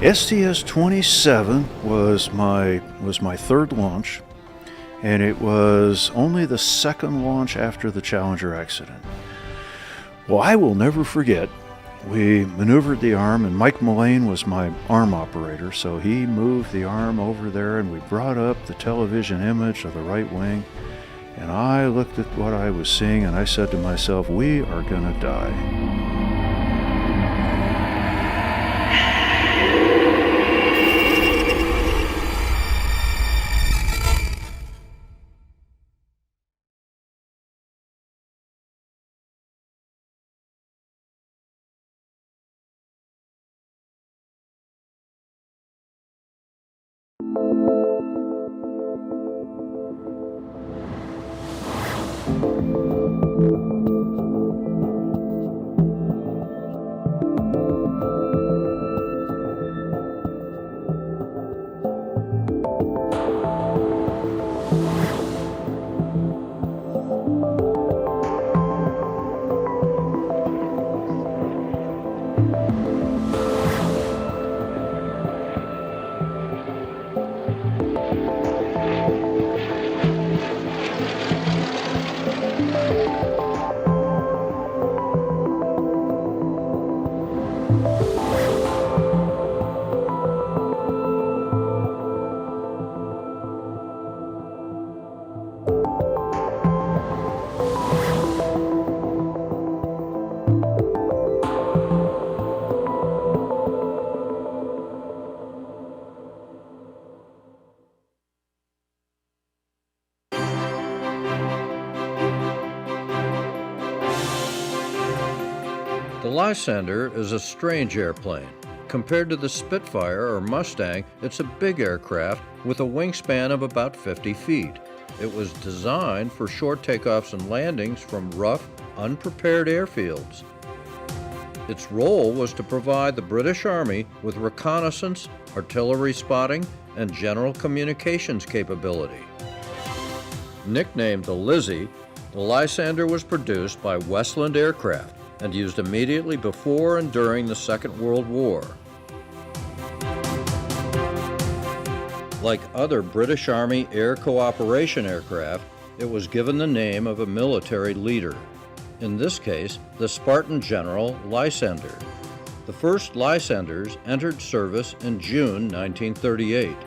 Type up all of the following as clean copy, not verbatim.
STS-27 was my third launch, and it was only the second launch after the Challenger accident. Well, I will never forget, we maneuvered the arm, and Mike Mullane was my arm operator, so he moved the arm over there, and we brought up the television image of the right wing, and I looked at what I was seeing, and I said to myself, we are gonna die. The Lysander is a strange airplane. Compared to the Spitfire or Mustang, it's a big aircraft with a wingspan of about 50 feet. It was designed for short takeoffs and landings from rough, unprepared airfields. Its role was to provide the British Army with reconnaissance, artillery spotting, and general communications capability. Nicknamed the Lizzie, the Lysander was produced by Westland Aircraft and used immediately before and during the Second World War. Like other British Army Air Cooperation aircraft, it was given the name of a military leader. In this case, the Spartan General Lysander. The first Lysanders entered service in June 1938.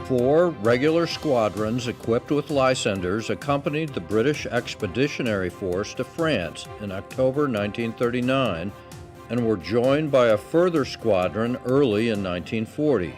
4 regular squadrons equipped with Lysanders accompanied the British Expeditionary Force to France in October 1939 and were joined by a further squadron early in 1940.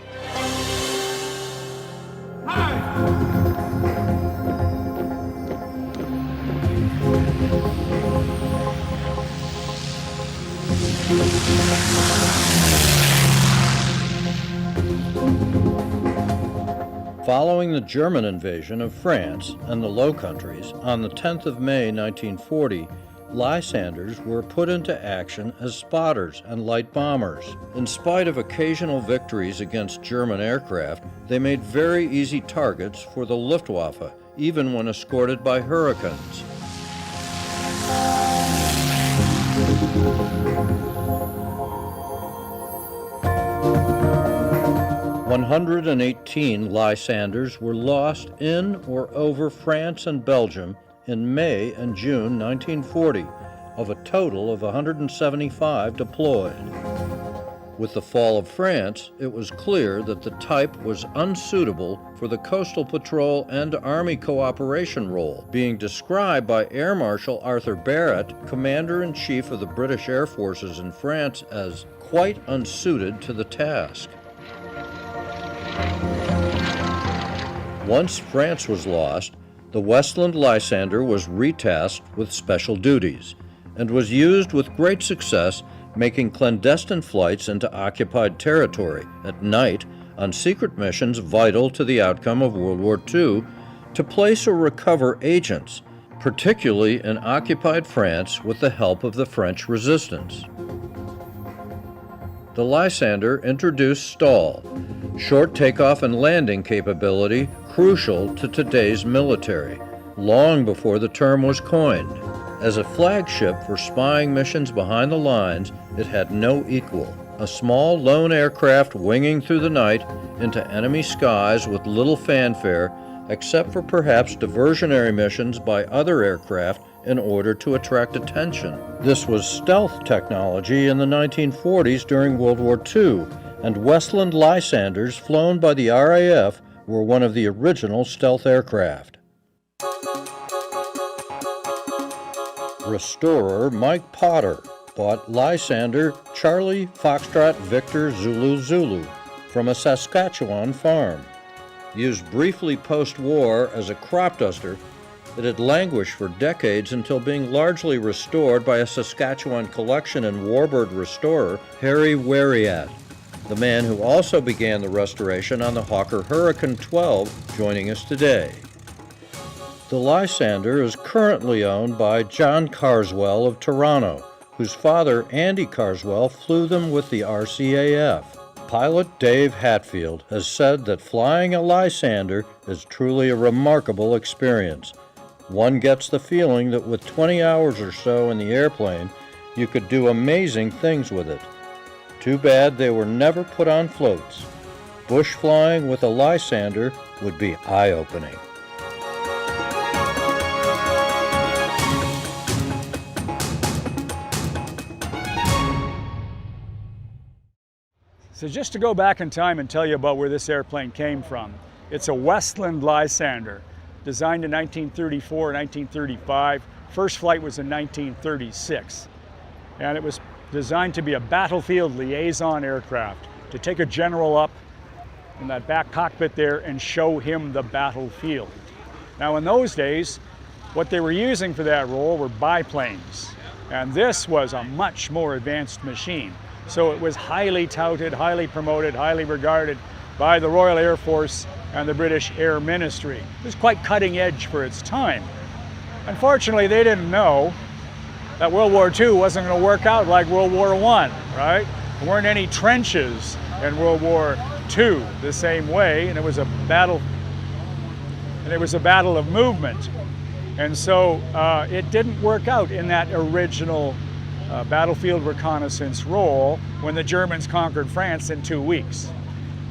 Following the German invasion of France and the Low Countries on the 10th of May 1940, Lysanders were put into action as spotters and light bombers. In spite of occasional victories against German aircraft, they made very easy targets for the Luftwaffe, even when escorted by Hurricanes. 118 Lysanders were lost in or over France and Belgium in May and June 1940, of a total of 175 deployed. With the fall of France, it was clear that the type was unsuitable for the Coastal Patrol and Army cooperation role, being described by Air Marshal Arthur Barrett, Commander-in-Chief of the British Air Forces in France, as quite unsuited to the task. Once France was lost, the Westland Lysander was retasked with special duties and was used with great success, making clandestine flights into occupied territory at night on secret missions vital to the outcome of World War II to place or recover agents, particularly in occupied France with the help of the French resistance. The Lysander introduced STAL, short takeoff and landing capability crucial to today's military, long before the term was coined. As a flagship for spying missions behind the lines, it had no equal. a small lone aircraft winging through the night into enemy skies with little fanfare, except for perhaps diversionary missions by other aircraft in order to attract attention. This was stealth technology in the 1940s during World War II, and Westland Lysanders flown by the RAF were one of the original stealth aircraft. Restorer Mike Potter bought Lysander Charlie Foxtrot Victor Zulu Zulu from a Saskatchewan farm. Used briefly post-war as a crop duster, it had languished for decades until being largely restored by a Saskatchewan collection and warbird restorer, Harry Wariat, the man who also began the restoration on the Hawker Hurricane 12, joining us today. The Lysander is currently owned by John Carswell of Toronto, whose father, Andy Carswell, flew them with the RCAF. Pilot Dave Hatfield has said that flying a Lysander is truly a remarkable experience. One gets the feeling that with 20 hours or so in the airplane, you could do amazing things with it. Too bad they were never put on floats. Bush flying with a Lysander would be eye-opening. So just to go back in time and tell you about where this airplane came from. It's a Westland Lysander, designed in 1934, 1935. First flight was in 1936. And it was designed to be a battlefield liaison aircraft, to take a general up in that back cockpit there and show him the battlefield. Now in those days, what they were using for that role were biplanes. And this was a much more advanced machine. So it was highly touted, highly promoted, highly regarded by the Royal Air Force and the British Air Ministry. It was quite cutting edge for its time. Unfortunately, they didn't know that World War II wasn't going to work out like World War I, right? There weren't any trenches in World War II the same way, and it was a battle, of movement. And so it didn't work out in that original battlefield reconnaissance role when the Germans conquered France in 2 weeks.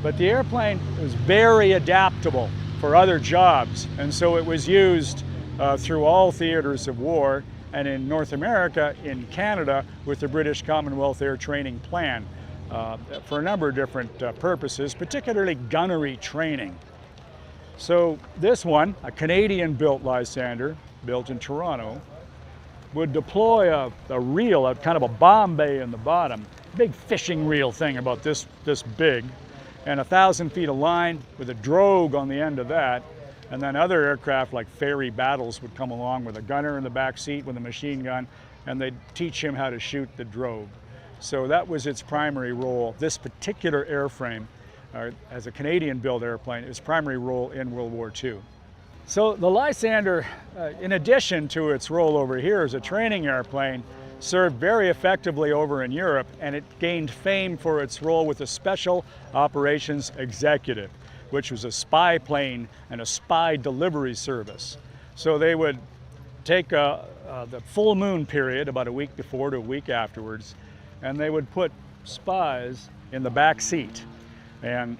But the airplane was very adaptable for other jobs, and so it was used through all theaters of war, and in North America, in Canada, with the British Commonwealth Air Training Plan for a number of different purposes, particularly gunnery training. So this one, a Canadian-built Lysander, built in Toronto, would deploy a reel, a kind of a bomb bay in the bottom, big fishing reel thing about this big, and 1,000 feet of line with a drogue on the end of that. And then other aircraft like ferry battles would come along with a gunner in the back seat with a machine gun, and they'd teach him how to shoot the drogue. So that was its primary role. This particular airframe, as a Canadian-built airplane, its primary role in World War II. So the Lysander, in addition to its role over here as a training airplane, served very effectively over in Europe, and it gained fame for its role with the Special Operations Executive, which was a spy plane and a spy delivery service. So they would take the full moon period, about a week before to a week afterwards, and they would put spies in the back seat and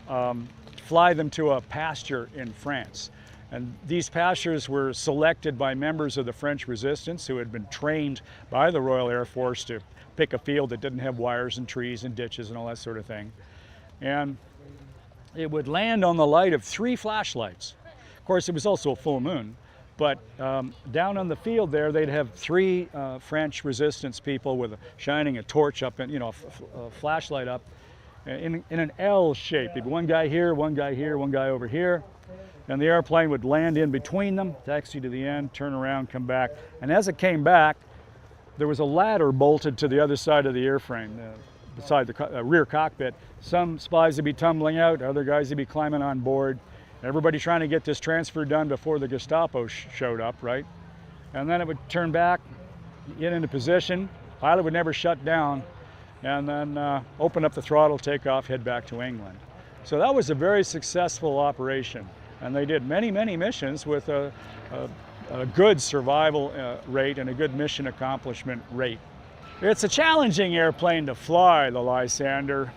fly them to a pasture in France. And these pastures were selected by members of the French resistance who had been trained by the Royal Air Force to pick a field that didn't have wires and trees and ditches and all that sort of thing. And it would land on the light of 3 flashlights. Of course, it was also a full moon, but down on the field there, they'd have 3 French resistance people with shining a torch up, and a flashlight up in an L shape. There'd be one guy here, one guy here, one guy over here. And the airplane would land in between them, taxi to the end, turn around, come back. And as it came back, there was a ladder bolted to the other side of the airframe, beside the rear cockpit. Some spies would be tumbling out, other guys would be climbing on board. Everybody trying to get this transfer done before the Gestapo showed up, right? And then it would turn back, get into position. Pilot would never shut down, and then open up the throttle, take off, head back to England. So that was a very successful operation. And they did many, many missions with a good survival rate and a good mission accomplishment rate. It's a challenging airplane to fly, the Lysander.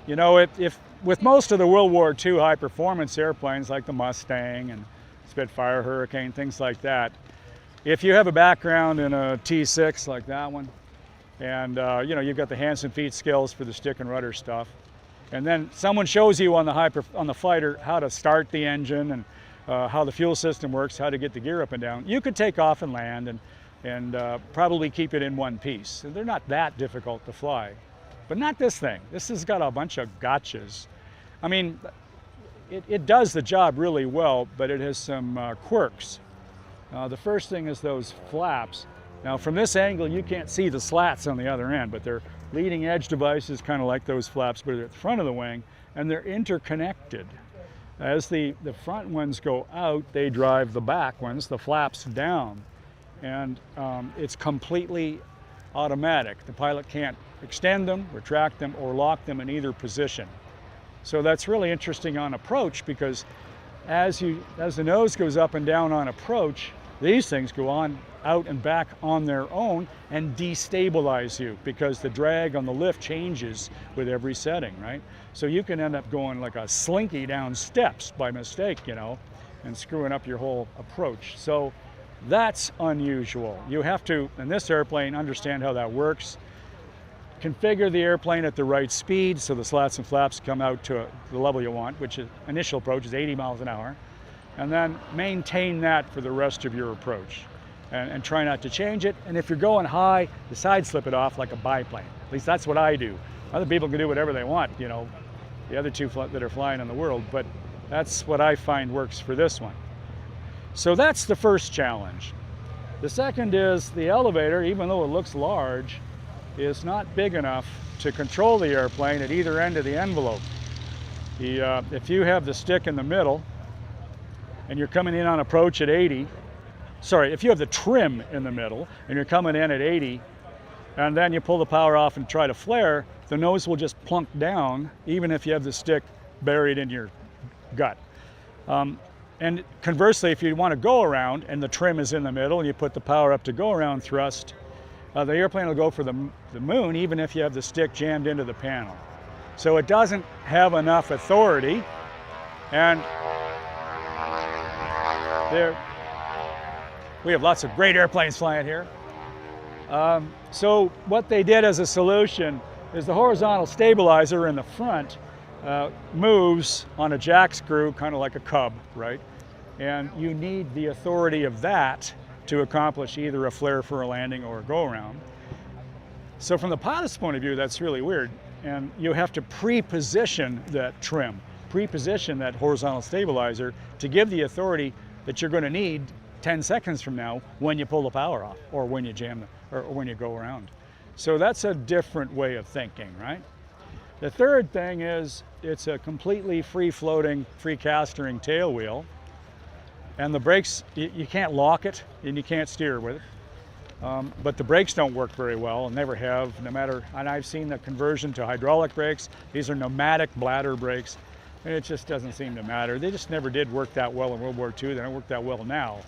You know, if with most of the World War II high-performance airplanes like the Mustang and Spitfire, Hurricane, things like that, if you have a background in a T6 like that one, and you know, you've got the hands and feet skills for the stick and rudder stuff, and then someone shows you on the fighter how to start the engine and how the fuel system works, how to get the gear up and down, you could take off and land and probably keep it in one piece. And they're not that difficult to fly. But not this thing. This has got a bunch of gotchas. I mean, it does the job really well, but it has some quirks. The first thing is those flaps. Now from this angle you can't see the slats on the other end, but they're leading edge devices kind of like those flaps, but they're at the front of the wing, and they're interconnected. As the front ones go out, they drive the back ones, the flaps, down. And it's completely automatic. The pilot can't extend them, retract them, or lock them in either position. So that's really interesting on approach, because as the nose goes up and down on approach, these things go on out and back on their own and destabilize you, because the drag on the lift changes with every setting, right? So you can end up going like a slinky down steps by mistake, you know, and screwing up your whole approach. So that's unusual. You have to, in this airplane, understand how that works. Configure the airplane at the right speed so the slats and flaps come out to the level you want, which is initial approach is 80 miles an hour. And then maintain that for the rest of your approach. And try not to change it. And if you're going high, the side slip it off like a biplane. At least that's what I do. Other people can do whatever they want, you know, the other two that are flying in the world, but that's what I find works for this one. So that's the first challenge. The second is the elevator, even though it looks large, is not big enough to control the airplane at either end of the envelope. If you have the stick in the middle and you're coming in on approach at 80, sorry, if you have the trim in the middle and you're coming in at 80, and then you pull the power off and try to flare, the nose will just plunk down, even if you have the stick buried in your gut. And conversely, if you want to go around and the trim is in the middle and you put the power up to go around thrust, the airplane will go for the moon, even if you have the stick jammed into the panel. So it doesn't have enough authority, and we have lots of great airplanes flying here. So what they did as a solution is the horizontal stabilizer in the front moves on a jack screw, kind of like a cub, right? And you need the authority of that to accomplish either a flare for a landing or a go-around. So from the pilot's point of view, that's really weird. And you have to pre-position that trim, pre-position that horizontal stabilizer to give the authority that you're going to need 10 seconds from now when you pull the power off, or when you jam or when you go around. So that's a different way of thinking, right? The third thing is it's a completely free-floating, free-castering tail wheel. And the brakes, you can't lock it and you can't steer with it. But the brakes don't work very well and never have, no matter, and I've seen the conversion to hydraulic brakes. These are pneumatic bladder brakes, and it just doesn't seem to matter. They just never did work that well in World War II. They don't work that well now.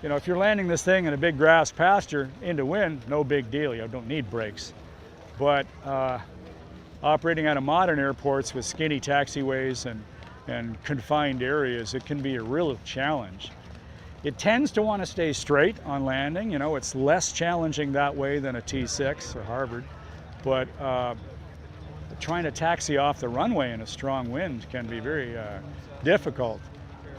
You know, if you're landing this thing in a big grass pasture into wind, no big deal. You don't need brakes. But operating out of modern airports with skinny taxiways and confined areas, it can be a real challenge. It tends to want to stay straight on landing. You know, it's less challenging that way than a T6 or Harvard, but trying to taxi off the runway in a strong wind can be very difficult.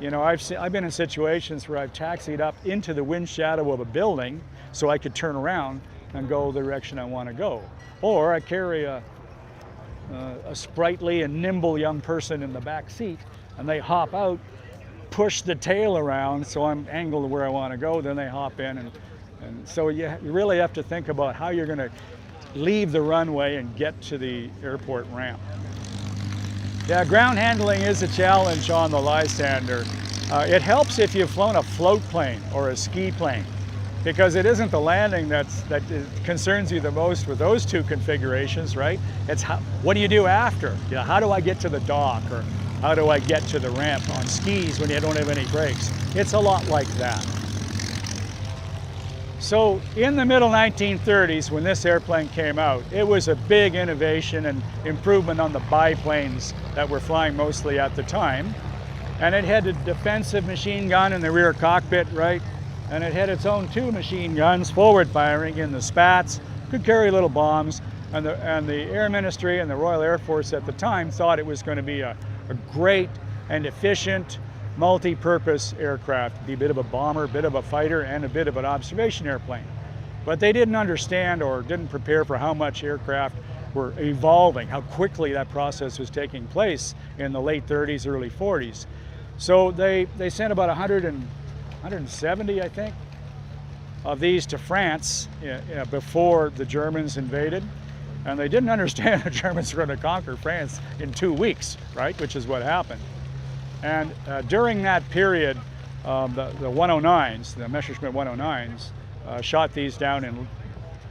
You know, I've been in situations where I've taxied up into the wind shadow of a building so I could turn around and go the direction I want to go. Or I carry a sprightly and nimble young person in the back seat, and they hop out, push the tail around so I'm angled where I want to go, then they hop in, and so you really have to think about how you're going to leave the runway and get to the airport ramp. Yeah, ground handling is a challenge on the Lysander. It helps if you've flown a float plane or a ski plane, because it isn't the landing that concerns you the most with those two configurations, right? It's what do you do after? You know, how do I get to the dock, or how do I get to the ramp on skis when you don't have any brakes? It's a lot like that. So in the middle 1930s, when this airplane came out, it was a big innovation and improvement on the biplanes that were flying mostly at the time. And it had a defensive machine gun in the rear cockpit, right? And it had its own 2 machine guns, forward firing in the spats, could carry little bombs. And the Air Ministry and the Royal Air Force at the time thought it was going to be a great and efficient multi-purpose aircraft, be a bit of a bomber, a bit of a fighter, and a bit of an observation airplane. But they didn't understand or didn't prepare for how much aircraft were evolving, how quickly that process was taking place in the late 30s, early 40s. So they sent about 170, I think, of these to France before the Germans invaded. And they didn't understand the Germans were going to conquer France in 2 weeks, right? Which is what happened. And during that period, the 109s, the Messerschmitt 109s, shot these down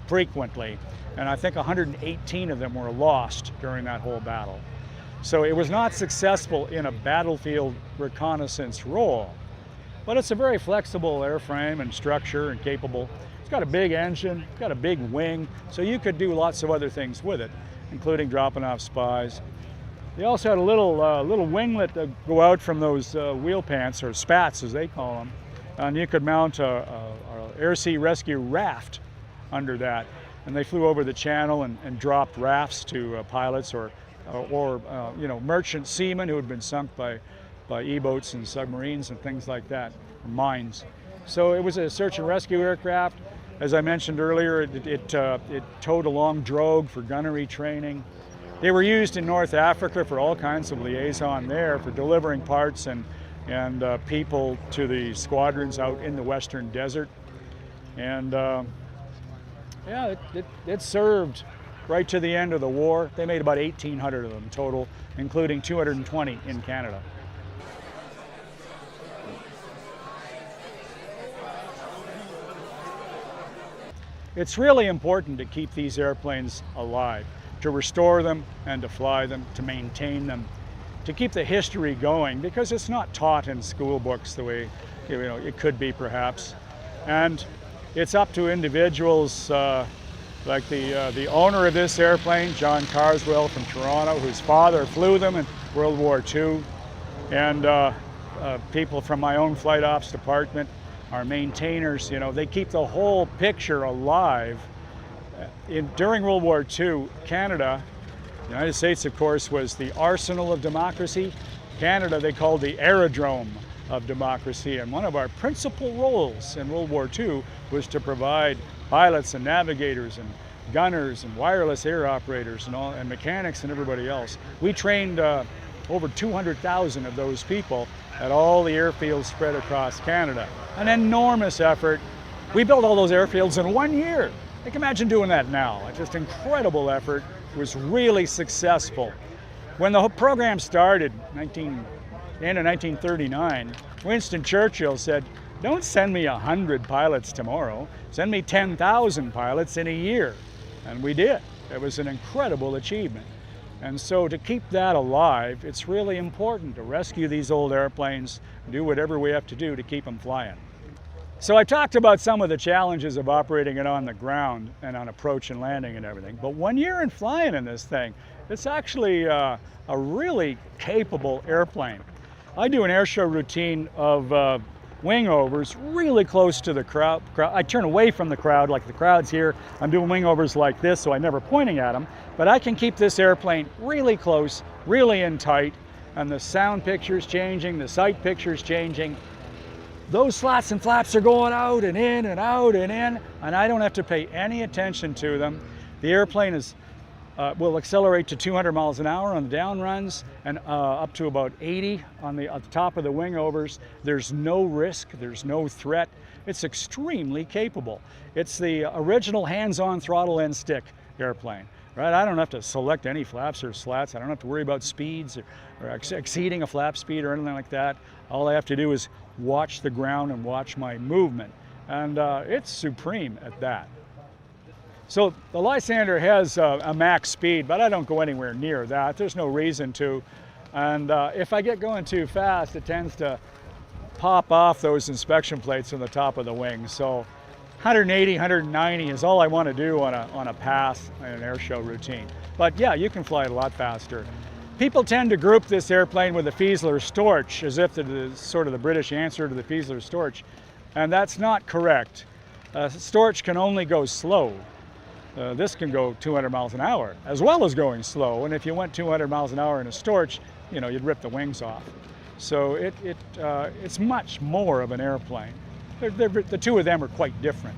frequently. And I think 118 of them were lost during that whole battle. So it was not successful in a battlefield reconnaissance role. But it's a very flexible airframe and structure and capable. It's got a big engine, it's got a big wing, so you could do lots of other things with it, including dropping off spies. They also had a little winglet that go out from those wheel pants, or spats as they call them, and you could mount a air-sea rescue raft under that. And they flew over the channel and dropped rafts to pilots or you know, merchant seamen who had been sunk by E-boats and submarines and things like that, mines. So it was a search and rescue aircraft. As I mentioned earlier, it towed a long drogue for gunnery training. They were used in North Africa for all kinds of liaison there, for delivering parts and people to the squadrons out in the Western Desert. And yeah, it served right to the end of the war. They made about 1,800 of them total, including 220 in Canada. It's really important to keep these airplanes alive, to restore them and to fly them, to maintain them, to keep the history going, because it's not taught in school books the way it could be perhaps. And it's up to individuals like the owner of this airplane, John Carswell from Toronto, whose father flew them in World War II, and people from my own flight ops department, our maintainers, they keep the whole picture alive. During World War II, Canada, the United States, of course, was the arsenal of democracy. Canada, they called the aerodrome of democracy. And one of our principal roles in World War II was to provide pilots and navigators and gunners and wireless air operators and mechanics and everybody else. We trained over 200,000 of those people at all the airfields spread across Canada. An enormous effort. We built all those airfields in 1 year. I can imagine doing that now. Just incredible effort. It was really successful. When the whole program started, end of 1939, Winston Churchill said, "Don't send me 100 pilots tomorrow, send me 10,000 pilots in a year." And we did. It was an incredible achievement. And so to keep that alive, it's really important to rescue these old airplanes, do whatever we have to do to keep them flying. So I talked about some of the challenges of operating it on the ground and on approach and landing and everything. But 1 year in flying in this thing, it's actually a really capable airplane. I do an airshow routine of wingovers really close to the crowd. I turn away from the crowd, like the crowd's here. I'm doing wingovers like this, so I'm never pointing at them. But I can keep this airplane really close, really in tight, and the sound picture's changing, the sight picture's changing. Those slats and flaps are going out and in and out and in, and I don't have to pay any attention to them. The airplane will accelerate to 200 miles an hour on the down runs and up to about 80 on the top of the wingovers. There's no risk, there's no threat. It's extremely capable. It's the original hands-on throttle and stick airplane. Right? I don't have to select any flaps or slats. I don't have to worry about speeds or exceeding a flap speed or anything like that. All I have to do is watch the ground and watch my movement. And it's supreme at that. So the Lysander has a max speed, but I don't go anywhere near that. There's no reason to. And if I get going too fast, it tends to pop off those inspection plates on the top of the wing. So 180, 190 is all I want to do on a pass in an air show routine. But yeah, you can fly it a lot faster. People tend to group this airplane with the Fieseler Storch as if it is sort of the British answer to the Fieseler Storch, and that's not correct. Storch can only go slow. This can go 200 miles an hour as well as going slow, and if you went 200 miles an hour in a Storch, you know, you'd rip the wings off. So it's much more of an airplane. The two of them are quite different.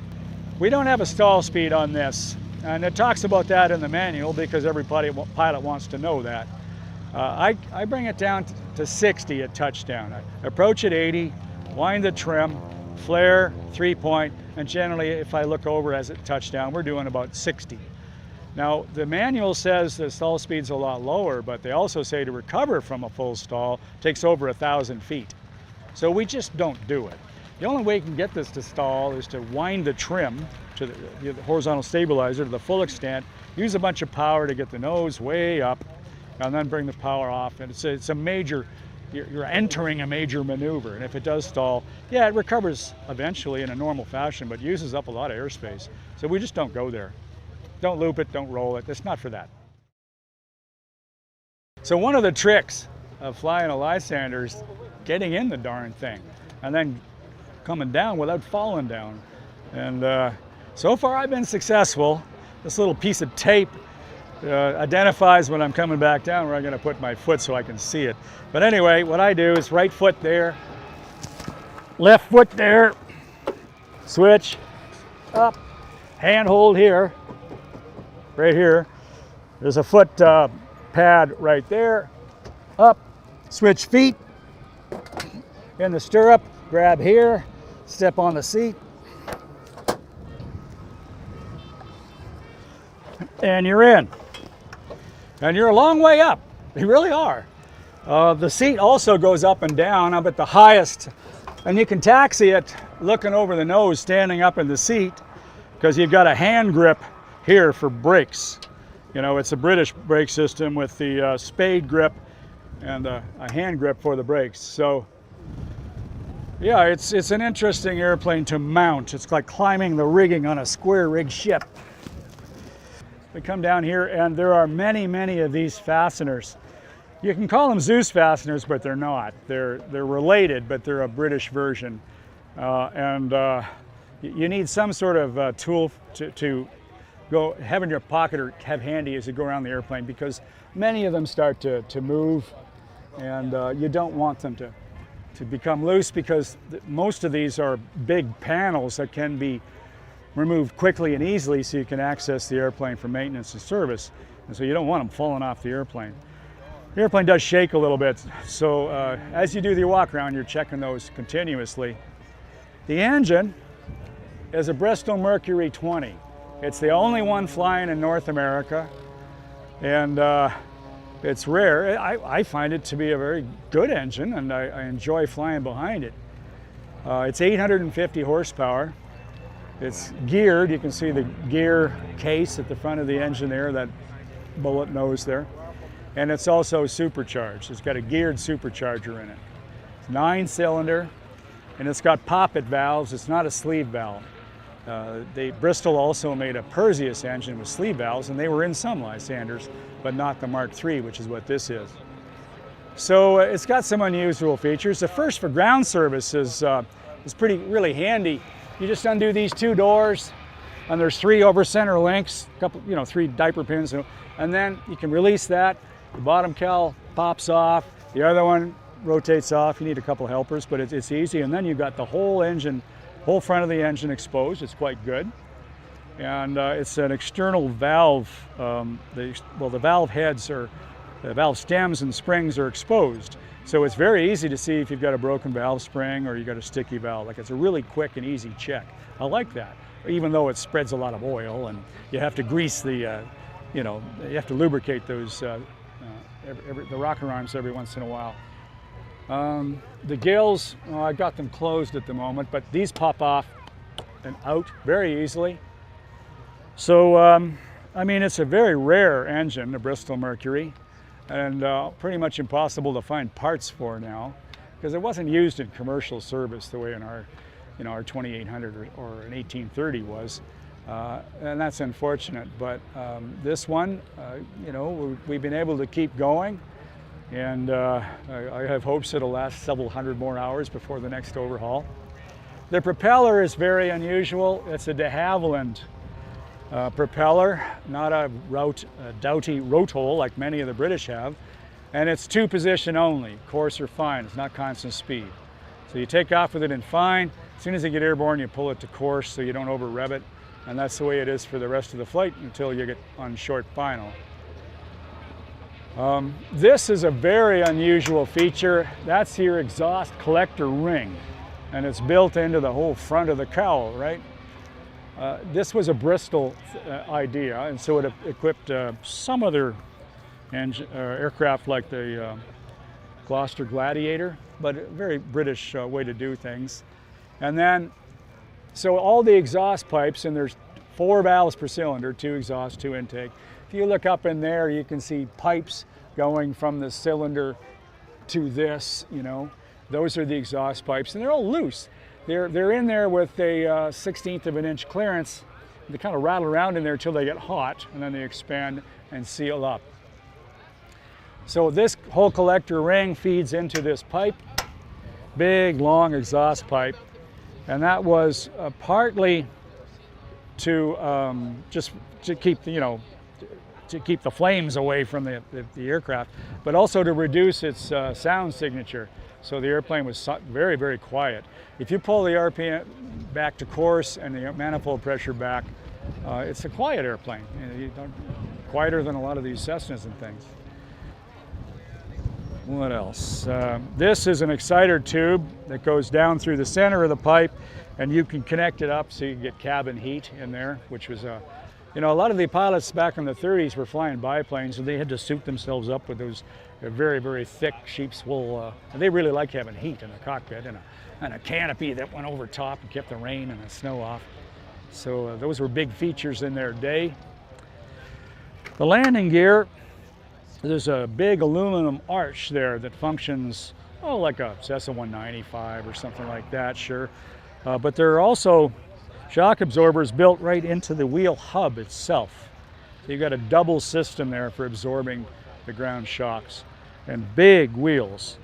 We don't have a stall speed on this, and it talks about that in the manual because every pilot wants to know that. I bring it down to 60 at touchdown. I approach at 80, wind the trim, flare, 3-point, and generally if I look over as it touchdown, we're doing about 60. Now the manual says the stall speed's a lot lower, but they also say to recover from a full stall takes over 1,000 feet. So we just don't do it. The only way you can get this to stall is to wind the trim to the horizontal stabilizer to the full extent, use a bunch of power to get the nose way up, and then bring the power off. And it's a major, you're entering a major maneuver. And if it does stall, yeah, it recovers eventually in a normal fashion, but uses up a lot of airspace. So we just don't go there. Don't loop it, don't roll it. It's not for that. So one of the tricks of flying a Lysander is getting in the darn thing and then coming down without falling down. And so far I've been successful. This little piece of tape identifies when I'm coming back down where I'm going to put my foot so I can see it. But anyway, what I do is right foot there, left foot there, switch, up, hand hold here, right here. There's a foot pad right there, up, switch feet, in the stirrup, grab here, step on the seat, and you're in. And you're a long way up. You really are. The seat also goes up and down. I'm at the highest, and you can taxi it looking over the nose, standing up in the seat, because you've got a hand grip here for brakes. You know, it's a British brake system with the spade grip and a hand grip for the brakes. So yeah, it's an interesting airplane to mount. It's like climbing the rigging on a square rig ship. We come down here and there are many, many of these fasteners. You can call them Zeus fasteners, but they're not. They're related, but they're a British version. You need some sort of tool to go have in your pocket or have handy as you go around the airplane, because many of them start to move, and you don't want them to become loose, because most of these are big panels that can be removed quickly and easily so you can access the airplane for maintenance and service. And so you don't want them falling off the airplane. The airplane does shake a little bit, so as you do the walk around, you're checking those continuously. The engine is a Bristol Mercury 20. It's the only one flying in North America, and it's rare. I find it to be a very good engine, and I enjoy flying behind it. It's 850 horsepower. It's geared. You can see the gear case at the front of the engine there, that bullet nose there. And it's also supercharged. It's got a geared supercharger in it. It's 9-cylinder, and it's got poppet valves. It's not a sleeve valve. Bristol also made a Perseus engine with sleeve valves, and they were in some Lysanders, but not the Mark III, which is what this is. So it's got some unusual features. The first for ground service is really handy. You just undo these two doors, and there's 3 over center links, a couple, 3 diaper pins, and then you can release that. The bottom cowl pops off, the other one rotates off. You need a couple helpers, but it's easy. And then you've got the whole engine, whole front of the engine exposed. It's quite good. And it's an external valve. The valve heads the valve stems and springs are exposed. So it's very easy to see if you've got a broken valve spring or you've got a sticky valve. Like, it's a really quick and easy check. I like that, even though it spreads a lot of oil and you have to grease the, you have to lubricate those, the rocker arms every once in a while. The gills, I got them closed at the moment, but these pop off and out very easily. So, I mean, it's a very rare engine, the Bristol Mercury, and pretty much impossible to find parts for now, because it wasn't used in commercial service the way in our you know, our 2800 or an 1830 was. And that's unfortunate, but this one, you know, we've been able to keep going, and I have hopes it'll last several hundred more hours before the next overhaul. The propeller is very unusual. It's a de Havilland propeller, not a Doughty rotor like many of the British have, and it's 2-position only, coarse or fine. It's not constant speed. So you take off with it in fine. As soon as you get airborne, you pull it to coarse so you don't over rev it. And that's the way it is for the rest of the flight until you get on short final. This is a very unusual feature. That's your exhaust collector ring, and it's built into the whole front of the cowl, right? This was a Bristol idea, and so it equipped some other aircraft like the Gloucester Gladiator, but a very British way to do things. And then so all the exhaust pipes, and there's 4 valves per cylinder, 2 exhaust, 2 intake. If you look up in there, you can see pipes going from the cylinder to this, you know. Those are the exhaust pipes, and they're all loose. They're in there with a 1/16 of an inch clearance. They kind of rattle around in there until they get hot, and then they expand and seal up. So this whole collector ring feeds into this pipe, big, long exhaust pipe. And that was partly to just to keep the, you know, to keep the flames away from the aircraft, but also to reduce its sound signature. So the airplane was very, very quiet. If you pull the RPM back to coarse and the manifold pressure back, it's a quiet airplane. You know, quieter than a lot of these Cessnas and things. What else? This is an exciter tube that goes down through the center of the pipe, and you can connect it up so you can get cabin heat in there, which was you know, a lot of the pilots back in the 30s were flying biplanes, and they had to suit themselves up with those very, very thick sheep's wool. And they really like having heat in the cockpit, and a canopy that went over top and kept the rain and the snow off. So those were big features in their day. The landing gear. There's a big aluminum arch there that functions, oh, like a Cessna 195 or something like that, sure. But there are also shock absorbers built right into the wheel hub itself. So you've got a double system there for absorbing the ground shocks. And big wheels.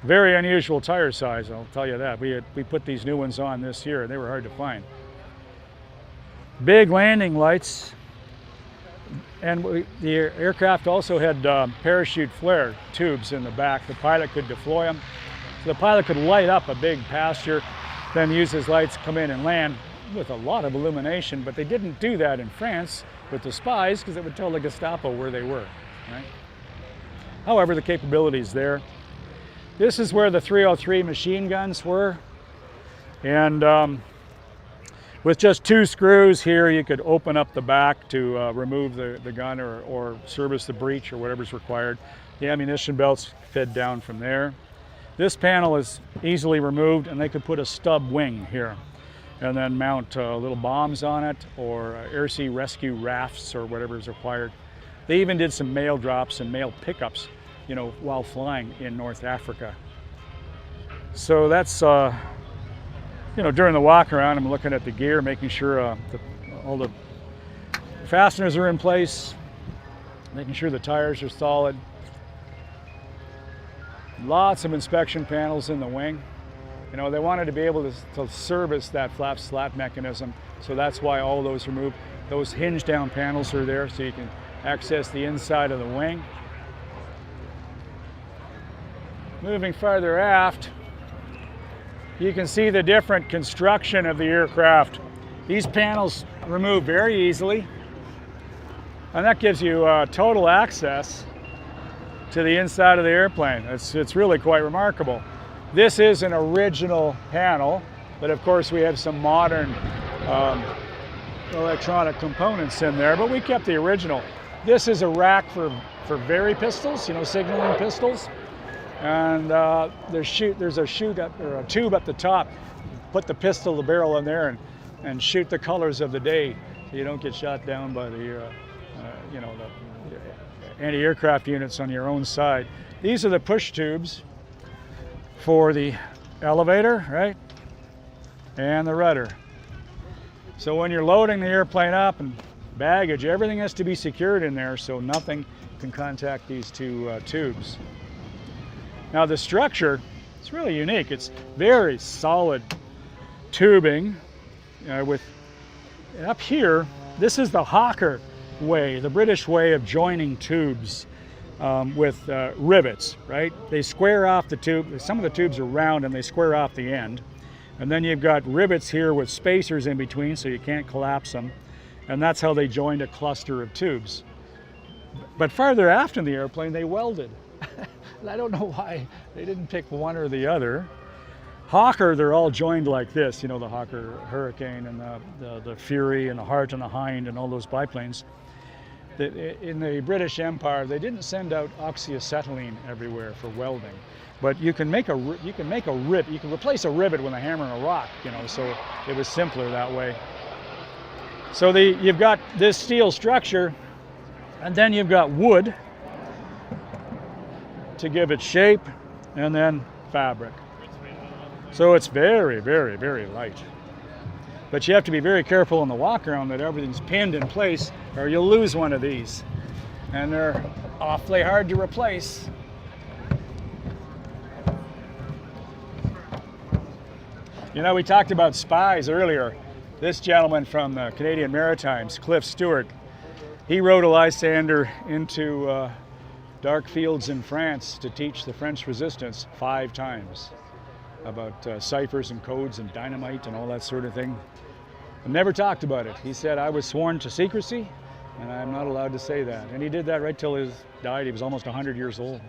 Very unusual tire size, I'll tell you that. We put these new ones on this year, and they were hard to find. Big landing lights. And the aircraft also had parachute flare tubes in the back. The pilot could deploy them. So the pilot could light up a big pasture, then use his lights, come in and land with a lot of illumination, but they didn't do that in France with the spies because it would tell the Gestapo where they were, right? However, the capability is there. This is where the 303 machine guns were. And with just 2 screws here, you could open up the back to remove the gun or service the breech or whatever's required. The ammunition belts fed down from there. This panel is easily removed, and they could put a stub wing here and then mount little bombs on it or air sea rescue rafts or whatever is required. They even did some mail drops and mail pickups, you know, while flying in North Africa. So that's you know, during the walk around, I'm looking at the gear, making sure all the fasteners are in place, making sure the tires are solid. Lots of inspection panels in the wing. You know, they wanted to be able to service that flap slat mechanism, so that's why all those are moved. Those hinge down panels are there so you can access the inside of the wing. Moving farther aft, you can see the different construction of the aircraft. These panels remove very easily, and that gives you total access to the inside of the airplane. It's really quite remarkable. This is an original panel, but of course we have some modern electronic components in there, but we kept the original. This is a rack for Very pistols, you know, signaling pistols. And there's a tube at the top. Put the pistol, the barrel in there, and shoot the colors of the day, so you don't get shot down by the, you know, the anti-aircraft units on your own side. These are the push tubes for the elevator, right? and the rudder. So when you're loading the airplane up and baggage, everything has to be secured in there so nothing can contact these two tubes. Now the structure, it's really unique. It's very solid tubing with, and up here, this is the Hawker way, the British way of joining tubes with rivets, right? They square off the tube. Some of the tubes are round and they square off the end. And then you've got rivets here with spacers in between so you can't collapse them. And that's how they joined a cluster of tubes. But farther aft in the airplane, they welded. And I don't know why they didn't pick one or the other. Hawker, they're all joined like this, you know, the Hawker Hurricane and the Fury and the Hart and the Hind and all those biplanes. In the British Empire, they didn't send out oxyacetylene everywhere for welding. But you can make a rib, you can replace a rivet with a hammer and a rock, you know, so it was simpler that way. So you've got this steel structure, and then you've got wood to give it shape, and then fabric. So it's very, very, very light. But you have to be very careful on the walk around that everything's pinned in place, or you'll lose one of these. And they're awfully hard to replace. You know, we talked about spies earlier. This gentleman from the Canadian Maritimes, Cliff Stewart, he rode a Lysander into dark fields in France to teach the French resistance 5 times about ciphers and codes and dynamite and all that sort of thing. I never talked about it. He said, I was sworn to secrecy and I'm not allowed to say that. And he did that right till he died. He was almost 100 years old.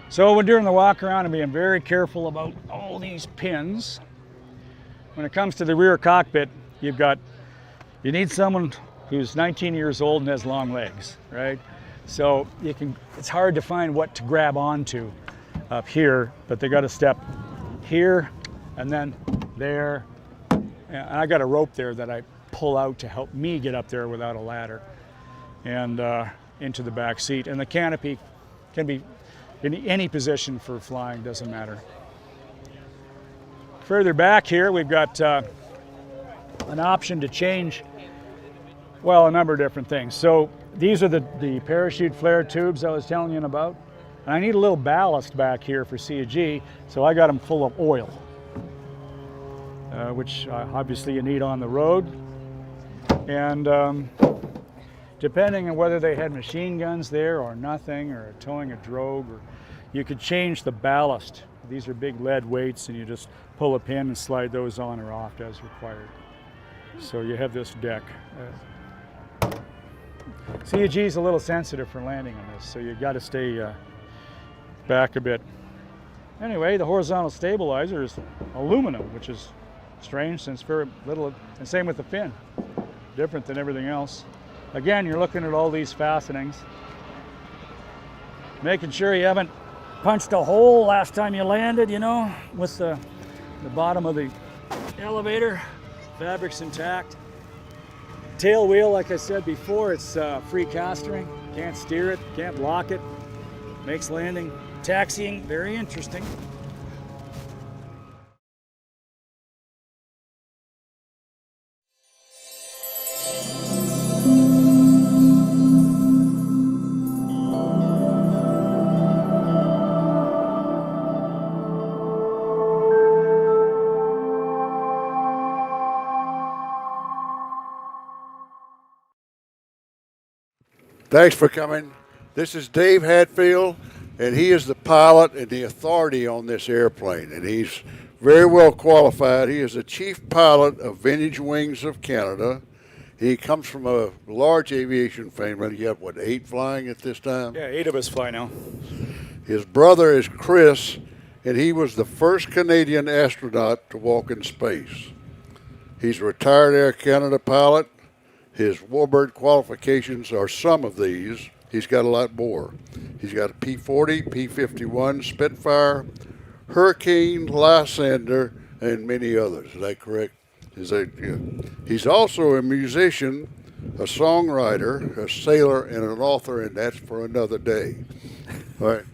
So during the walk around, I'm being very careful about all these pins. When it comes to the rear cockpit, you need someone who's 19 years old and has long legs, right? So it's hard to find what to grab onto up here, but they got to step here and then there. And I got a rope there that I pull out to help me get up there without a ladder and into the back seat. And the canopy can be in any position for flying, doesn't matter. Further back here, we've got an option to change, well, a number of different things. So these are the parachute flare tubes I was telling you about. And I need a little ballast back here for C&G, so I got them full of oil, which obviously you need on the road. And depending on whether they had machine guns there or nothing, or towing a drogue, or you could change the ballast. These are big lead weights, and you just pull a pin and slide those on or off as required. So you have this deck. CG is a little sensitive for landing on this, so you got to stay back a bit. Anyway, the horizontal stabilizer is aluminum, which is strange since very little, and same with the fin, different than everything else. Again, you're looking at all these fastenings, making sure you haven't punched a hole last time you landed, you know, with the bottom of the elevator. Fabric's intact. Tail wheel, like I said before, it's free castering. Can't steer it, can't block it. Makes landing, taxiing very interesting. Thanks for coming. This is Dave Hadfield, and he is the pilot and the authority on this airplane, and he's very well qualified. He is the chief pilot of Vintage Wings of Canada. He comes from a large aviation family. You have, what, 8 flying at this time? Yeah, 8 of us fly now. His brother is Chris, and he was the first Canadian astronaut to walk in space. He's a retired Air Canada pilot. His warbird qualifications are some of these. He's got a lot more. He's got a P-40, P-51, Spitfire, Hurricane, Lysander, and many others. Is that correct? Yeah. He's also a musician, a songwriter, a sailor, and an author, and that's for another day. All right,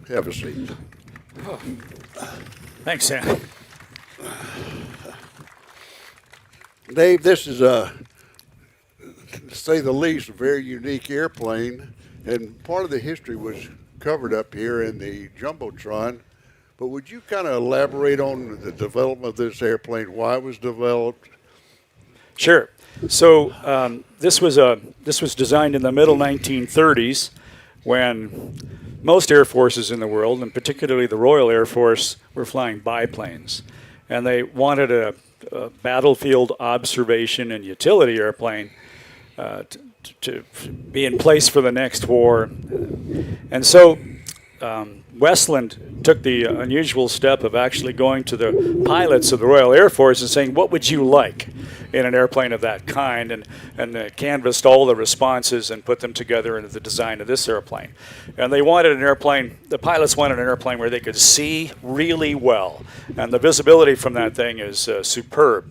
have a seat. Thanks, Sam. Dave, this is to say the least, a very unique airplane, and part of the history was covered up here in the Jumbotron. But would you kind of elaborate on the development of this airplane, why it was developed? Sure. So this was designed in the middle 1930s, when most air forces in the world, and particularly the Royal Air Force, were flying biplanes, and they wanted a battlefield observation and utility airplane to be in place for the next war. And so Westland took the unusual step of actually going to the pilots of the Royal Air Force and saying, what would you like in an airplane of that kind, and canvassed all the responses and put them together into the design of this airplane. And they wanted an airplane, the pilots wanted an airplane where they could see really well, and the visibility from that thing is superb.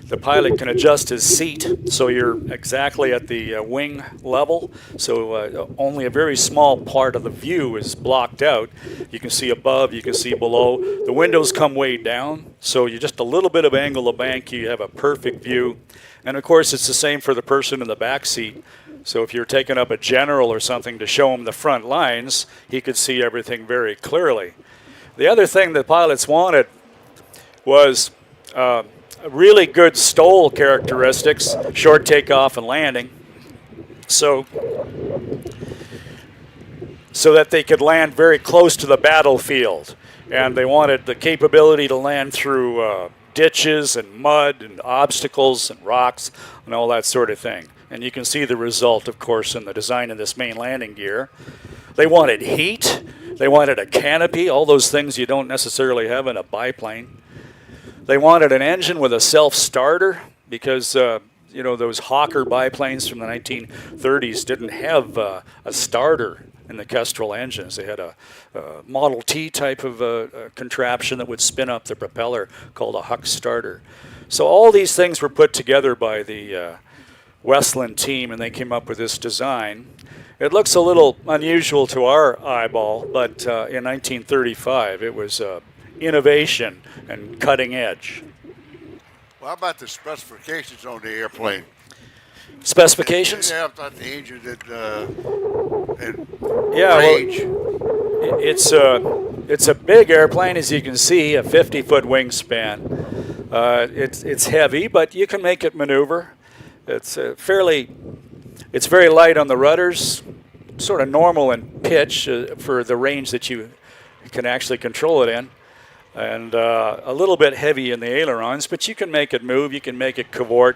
The pilot can adjust his seat so you're exactly at the wing level, so only a very small part of the view is blocked out. You can see above, you can see below. The windows come way down, so you just a little bit of angle of bank, you have a perfect view. And of course, it's the same for the person in the back seat. So if you're taking up a general or something to show him the front lines, he could see everything very clearly. The other thing the pilots wanted was really good STOL characteristics, short takeoff and landing, so that they could land very close to the battlefield. And they wanted the capability to land through ditches and mud and obstacles and rocks and all that sort of thing. And you can see the result, of course, in the design of this main landing gear. They wanted heat. They wanted a canopy, all those things you don't necessarily have in a biplane. They wanted an engine with a self-starter because, those Hawker biplanes from the 1930s didn't have a starter in the Kestrel engines. They had a Model T type of contraption that would spin up the propeller called a Huck starter. So all these things were put together by the Westland team, and they came up with this design. It looks a little unusual to our eyeball, but in 1935 it was innovation and cutting edge. Well, how about the specifications on the airplane? Specifications? Yeah, I thought the engine and Yeah, range. well, it's a big airplane, as you can see, a 50-foot wingspan. It's heavy, but you can make it maneuver. It's very light on the rudders, sort of normal in pitch for the range that you can actually control it in, and a little bit heavy in the ailerons, but you can make it move, you can make it cavort.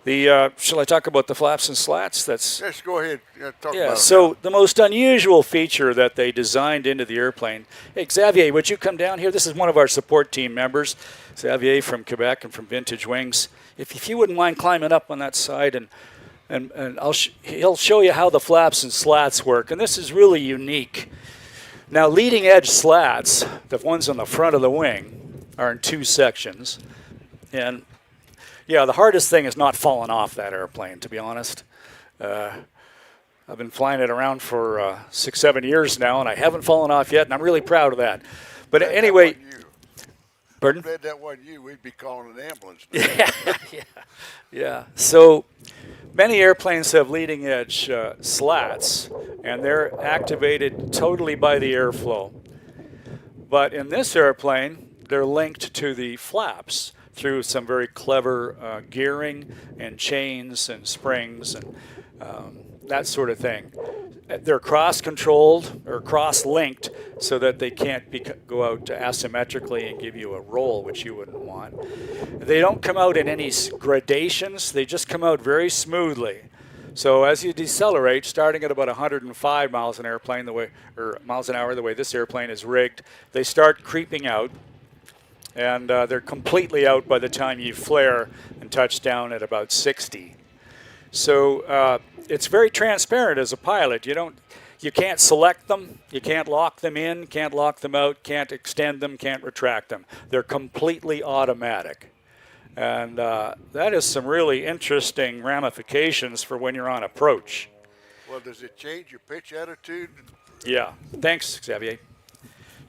Shall I talk about the flaps and slats? Let's go ahead and talk about it. So the most unusual feature that they designed into the airplane. Hey, Xavier, would you come down here? This is one of our support team members, Xavier from Quebec and from Vintage Wings. If you wouldn't mind climbing up on that side, and he'll show you how the flaps and slats work. And this is really unique. Now, leading edge slats, the ones on the front of the wing, are in two sections. And yeah, the hardest thing is not falling off that airplane, to be honest. I've been flying it around for 6-7 years now, and I haven't fallen off yet, and I'm really proud of that. But anyway, pardon? If that wasn't you, we'd be calling an ambulance. Yeah. So many airplanes have leading edge slats, and they're activated totally by the airflow. But in this airplane, they're linked to the flaps through some very clever gearing and chains and springs and that sort of thing. They're cross-controlled or cross-linked so that they can't go out asymmetrically and give you a roll, which you wouldn't want. They don't come out in any gradations. They just come out very smoothly. So as you decelerate, starting at about 105 miles an hour, the way this airplane is rigged, they start creeping out. And they're completely out by the time you flare and touch down at about 60. So it's very transparent as a pilot. You can't select them, you can't lock them in, can't lock them out, can't extend them, can't retract them. They're completely automatic. And that has some really interesting ramifications for when you're on approach. Well, does it change your pitch attitude? Yeah, thanks, Xavier.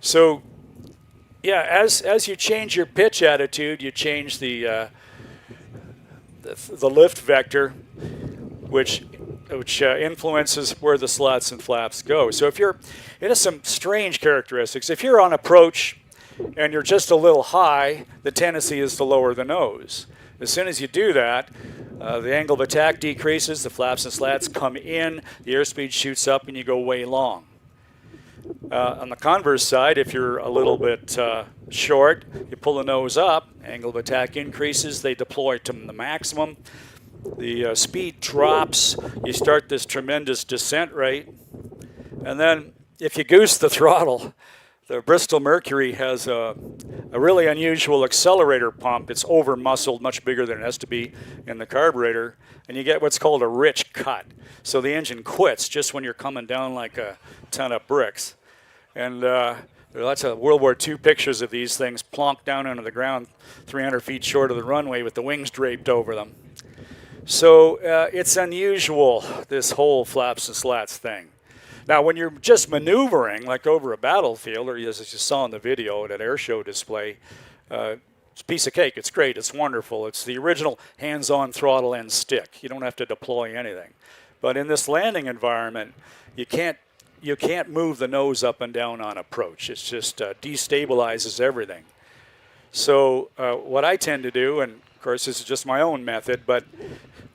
So, yeah, as you change your pitch attitude, you change the the lift vector, which influences where the slots and flaps go. So if you're, it has some strange characteristics. If you're on approach and you're just a little high, the tendency is to lower the nose. As soon as you do that, the angle of attack decreases, the flaps and slats come in, the airspeed shoots up, and you go way long. On the converse side, if you're a little bit short, you pull the nose up, angle of attack increases, they deploy to the maximum, the speed drops, you start this tremendous descent rate, and then if you goose the throttle, the Bristol Mercury has a really unusual accelerator pump. It's over-muscled, much bigger than it has to be in the carburetor, and you get what's called a rich cut. So the engine quits just when you're coming down like a ton of bricks. And there are lots of World War II pictures of these things plonked down onto the ground 300 feet short of the runway with the wings draped over them. So it's unusual, this whole flaps and slats thing. Now, when you're just maneuvering, like over a battlefield, or as you saw in the video at an air show display, it's a piece of cake. It's great. It's wonderful. It's the original hands-on throttle and stick. You don't have to deploy anything. But in this landing environment, you can't move the nose up and down on approach. It just destabilizes everything. So what I tend to do, and of course this is just my own method, but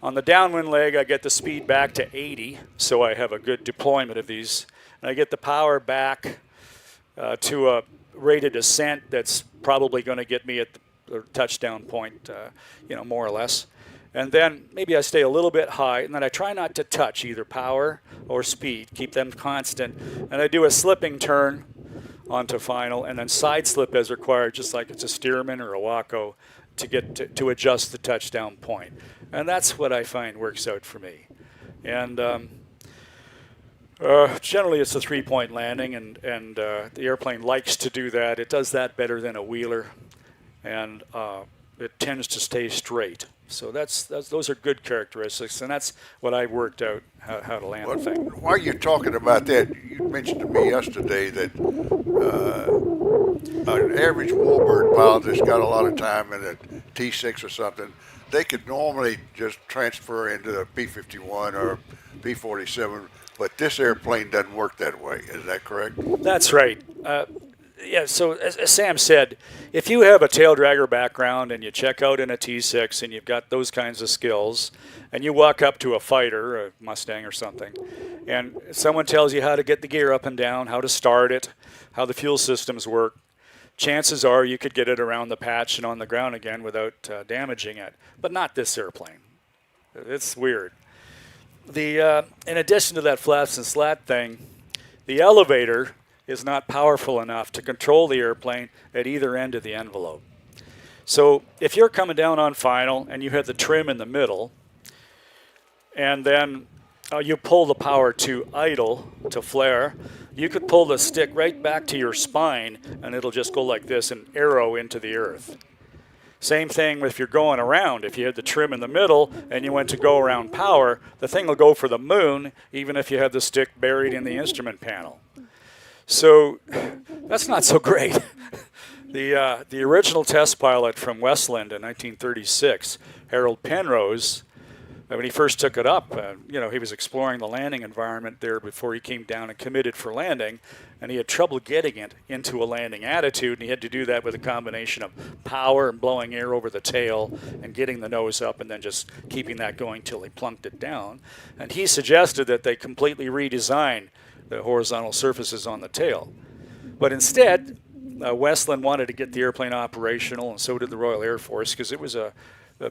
on the downwind leg, I get the speed back to 80, so I have a good deployment of these. And I get the power back to a rate of descent that's probably going to get me at the touchdown point, more or less. And then maybe I stay a little bit high, and then I try not to touch either power or speed, keep them constant. And I do a slipping turn onto final, and then side slip as required, just like it's a Stearman or a Waco, to get to adjust the touchdown point. And that's what I find works out for me. And generally it's a three-point landing, and the airplane likes to do that. It does that better than a wheeler, and it tends to stay straight. So those are good characteristics, and that's what I worked out how to land the thing. While you're talking about that, you mentioned to me yesterday that an average warbird pilot that's got a lot of time in a T6 or something, they could normally just transfer into a P-51 or P-47, but this airplane doesn't work that way. Is that correct? That's right. Yeah, so as Sam said, if you have a tail dragger background and you check out in a T6 and you've got those kinds of skills, and you walk up to a fighter, a Mustang or something, and someone tells you how to get the gear up and down, how to start it, how the fuel systems work, chances are you could get it around the patch and on the ground again without damaging it. But not this airplane. It's weird. In addition to that flaps and slat thing, the elevator is not powerful enough to control the airplane at either end of the envelope. So if you're coming down on final and you have the trim in the middle, and then you pull the power to idle, to flare, you could pull the stick right back to your spine and it'll just go like this and arrow into the earth. Same thing if you're going around. If you had the trim in the middle and you went to go around power, the thing will go for the moon even if you have the stick buried in the instrument panel. So that's not so great. The original test pilot from Westland in 1936, Harold Penrose, when he first took it up, he was exploring the landing environment there before he came down and committed for landing, and he had trouble getting it into a landing attitude, and he had to do that with a combination of power and blowing air over the tail and getting the nose up and then just keeping that going till he plunked it down. And he suggested that they completely redesign the horizontal surfaces on the tail. But instead, Westland wanted to get the airplane operational, and so did the Royal Air Force, because it was a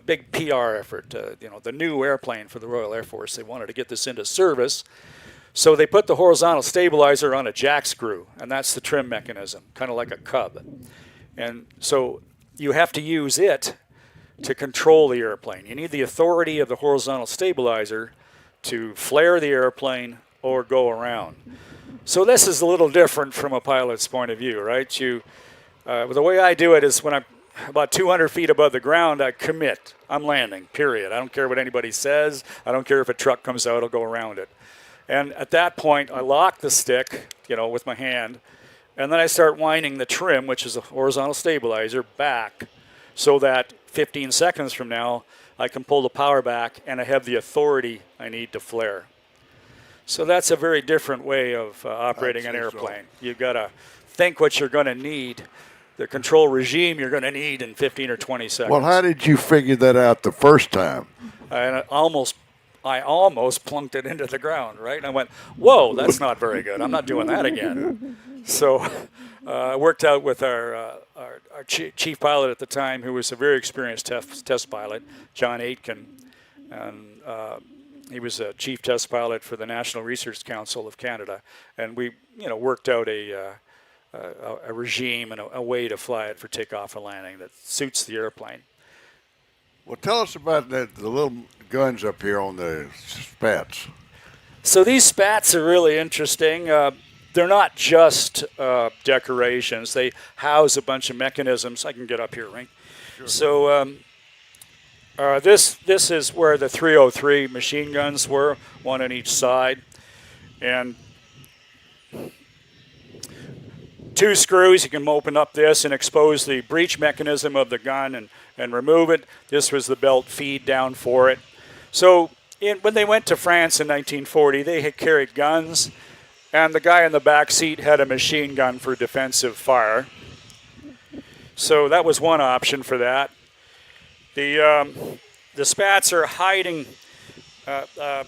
big PR effort. The new airplane for the Royal Air Force, they wanted to get this into service. So they put the horizontal stabilizer on a jack screw, and that's the trim mechanism, kind of like a Cub. And so you have to use it to control the airplane. You need the authority of the horizontal stabilizer to flare the airplane or go around. So this is a little different from a pilot's point of view, right? The way I do it is when I'm about 200 feet above the ground, I commit. I'm landing, period. I don't care what anybody says. I don't care if a truck comes out, I'll go around it. And at that point, I lock the stick, with my hand, and then I start winding the trim, which is a horizontal stabilizer, back so that 15 seconds from now, I can pull the power back and I have the authority I need to flare. So that's a very different way of operating an airplane. So. You've got to think what you're going to need, the control regime you're going to need in 15 or 20 seconds. Well, how did you figure that out the first time? I almost plunked it into the ground, right? And I went, whoa, that's not very good. I'm not doing that again. So I worked out with our chief pilot at the time, who was a very experienced test pilot, John Aitken, and he was a chief test pilot for the National Research Council of Canada, and we, worked out a regime and a way to fly it for takeoff and landing that suits the airplane. Well, tell us about the little guns up here on the spats. So these spats are really interesting. They're not just decorations. They house a bunch of mechanisms. I can get up here, right? Sure. So this is where the 303 machine guns were, one on each side. And 2 screws, you can open up this and expose the breech mechanism of the gun and remove it. This was the belt feed down for it. So when they went to France in 1940, they had carried guns, and the guy in the back seat had a machine gun for defensive fire. So that was one option for that. The spats are hiding a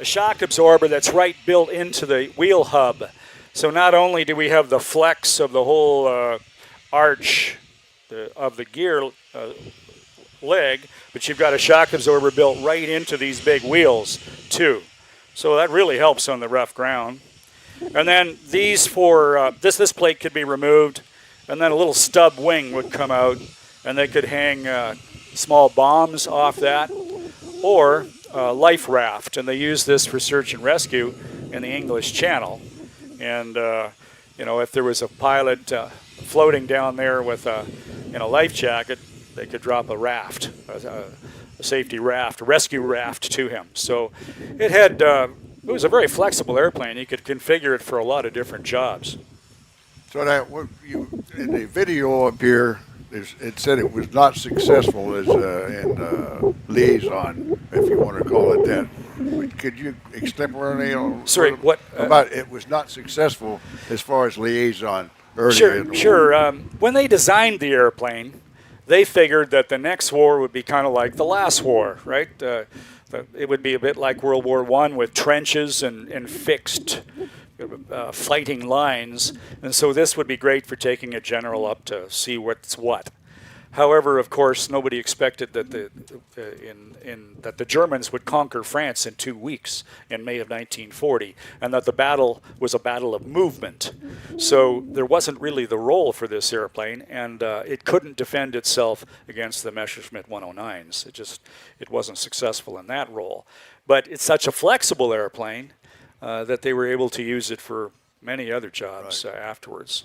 shock absorber that's right built into the wheel hub. So not only do we have the flex of the whole arch of the gear leg, but you've got a shock absorber built right into these big wheels too. So that really helps on the rough ground. And then these this plate could be removed, and then a little stub wing would come out, and they could hang small bombs off that, or life raft, and they use this for search and rescue in the English Channel. And if there was a pilot floating down there with a life jacket, they could drop a raft, a safety raft, a rescue raft to him. So it was a very flexible airplane. You could configure it for a lot of different jobs. So in the video up here, it said it was not successful as in liaison, if you want to call it that. Could you extemporate on? Sorry, what? About it was not successful as far as liaison earlier in the war. Sure. When they designed the airplane, they figured that the next war would be kind of like the last war, right? It would be a bit like World War I with trenches and fixed fighting lines, and so this would be great for taking a general up to see what's what. However, of course, nobody expected that the Germans would conquer France in 2 weeks in May of 1940, and that the battle was a battle of movement. So there wasn't really the role for this airplane, and it couldn't defend itself against the Messerschmitt 109s. It wasn't successful in that role. But it's such a flexible airplane that they were able to use it for many other jobs afterwards.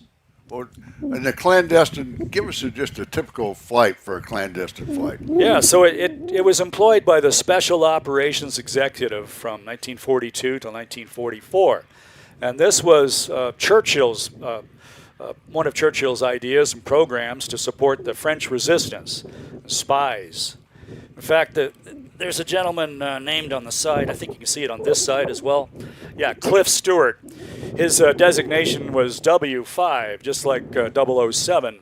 Well, and the clandestine, give us just a typical flight for a clandestine flight. Yeah, so it was employed by the Special Operations Executive from 1942 to 1944. And this was Churchill's, one of Churchill's ideas and programs to support the French resistance, spies. In fact, there's a gentleman named on the side. I think you can see it on this side as well. Yeah, Cliff Stewart. His designation was W5, just like 007.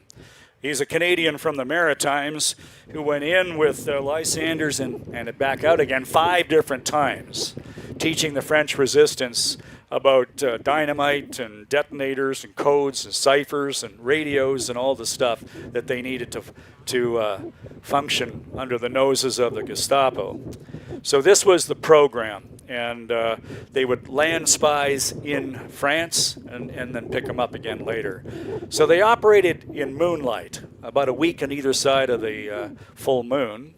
He's a Canadian from the Maritimes who went in with Lysanders and back out again 5 different times, teaching the French resistance about dynamite and detonators and codes and ciphers and radios and all the stuff that they needed to function under the noses of the Gestapo. So this was the program, and they would land spies in France and then pick them up again later. So they operated in moonlight, about a week on either side of the full moon,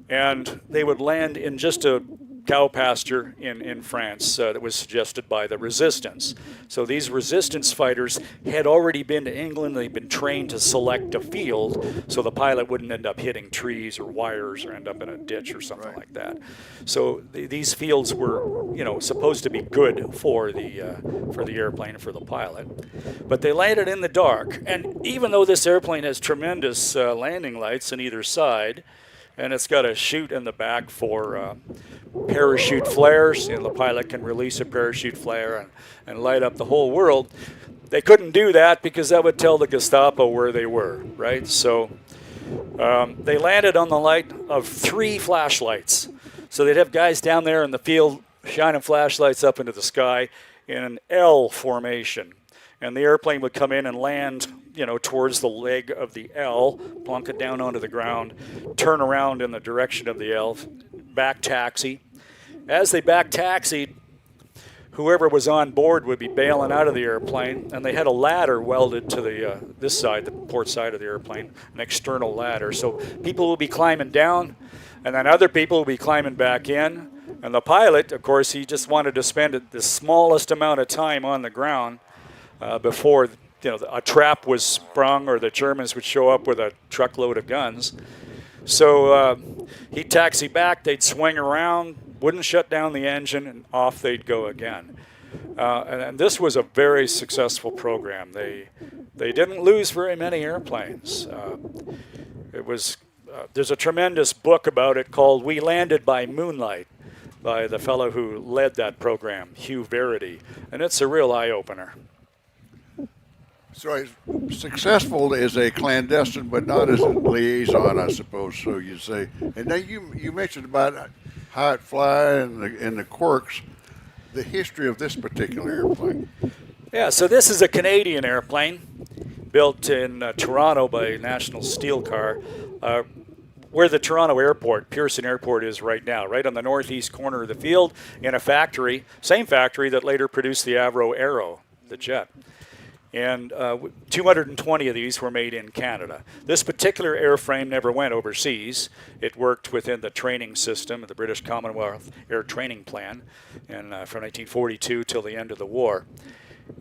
and they would land in just a cow pasture in France that was suggested by the resistance. So these resistance fighters had already been to England. They'd been trained to select a field so the pilot wouldn't end up hitting trees or wires or end up in a ditch or something like that. So these fields were, supposed to be good for the airplane, for the pilot. But they landed in the dark. And even though this airplane has tremendous landing lights on either side, and it's got a chute in the back for parachute flares. The pilot can release a parachute flare and light up the whole world. They couldn't do that because that would tell the Gestapo where they were, right? So they landed on the light of 3 flashlights. So they'd have guys down there in the field shining flashlights up into the sky in an L formation. And the airplane would come in and land, towards the leg of the L, plunk it down onto the ground, turn around in the direction of the L, back taxi. As they back taxied, whoever was on board would be bailing out of the airplane, and they had a ladder welded to the this side, the port side of the airplane, an external ladder. So people will be climbing down, and then other people will be climbing back in. And the pilot, of course, he just wanted to spend the smallest amount of time on the ground before a trap was sprung or the Germans would show up with a truckload of guns. So he'd taxi back, they'd swing around, wouldn't shut down the engine, and off they'd go again. And this was a very successful program. They didn't lose very many airplanes. There's a tremendous book about it called We Landed by Moonlight by the fellow who led that program, Hugh Verity, and it's a real eye-opener. So it's successful as a clandestine, but not as a liaison, I suppose. So you say. And now you mentioned about how it fly and the quirks, the history of this particular airplane. Yeah, so this is a Canadian airplane built in Toronto by National Steel Car, where the Toronto Airport, Pearson Airport, is right now, right on the northeast corner of the field in a factory, same factory that later produced the Avro Aero, the jet. And 220 of these were made in Canada. This particular airframe never went overseas. It worked within the training system of the British Commonwealth Air Training Plan from 1942 till the end of the war.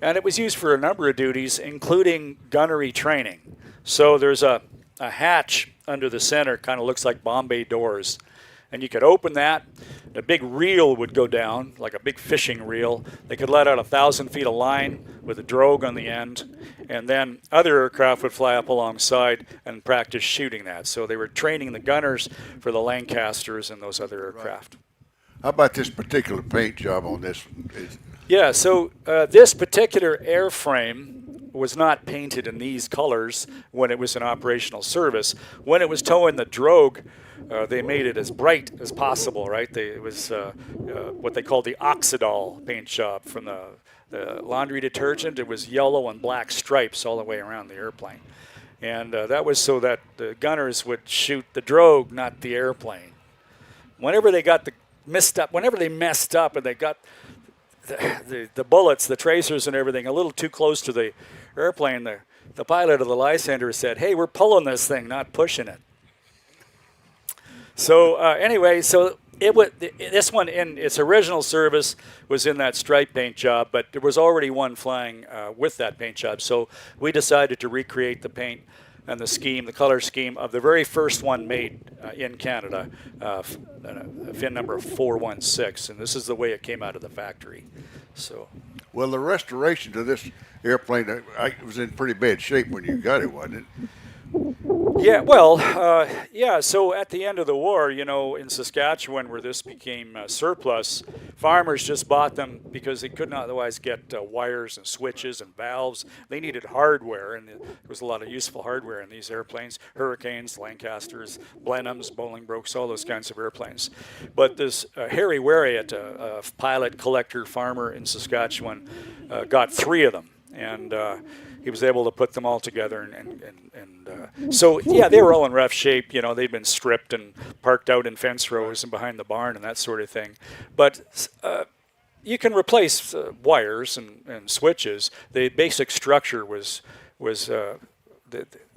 And it was used for a number of duties, including gunnery training. So there's a hatch under the center, kind of looks like Bombay doors. And you could open that, a big reel would go down, like a big fishing reel. They could let out 1,000 feet of line with a drogue on the end, and then other aircraft would fly up alongside and practice shooting that. So they were training the gunners for the Lancasters and those other aircraft. How about this particular paint job on this? Yeah, so this particular airframe was not painted in these colors when it was in operational service. When it was towing the drogue, they made it as bright as possible, right? It was what they called the Oxidol paint job from the laundry detergent. It was yellow and black stripes all the way around the airplane. And that was so that the gunners would shoot the drogue, not the airplane. Whenever they messed up and they got the bullets, the tracers and everything a little too close to the airplane, the pilot of the Lysander said, "Hey, we're pulling this thing, not pushing it." So anyway, this one in its original service was in that stripe paint job, but there was already one flying with that paint job. So we decided to recreate the paint and the color scheme of the very first one made in Canada, fin number 416, and this is the way it came out of the factory. So, well, the restoration to this airplane it was in pretty bad shape when you got it, wasn't it? Yeah, well, so at the end of the war, in Saskatchewan where this became surplus, farmers just bought them because they couldn't otherwise get wires and switches and valves. They needed hardware, and there was a lot of useful hardware in these airplanes: Hurricanes, Lancasters, Blenheims, Bolingbroke, all those kinds of airplanes. But this Harry Wariat, a pilot, collector, farmer in Saskatchewan, got 3 of them, and he was able to put them all together, so they were all in rough shape. They'd been stripped and parked out in fence rows and behind the barn and that sort of thing. But you can replace wires and switches. The basic structure was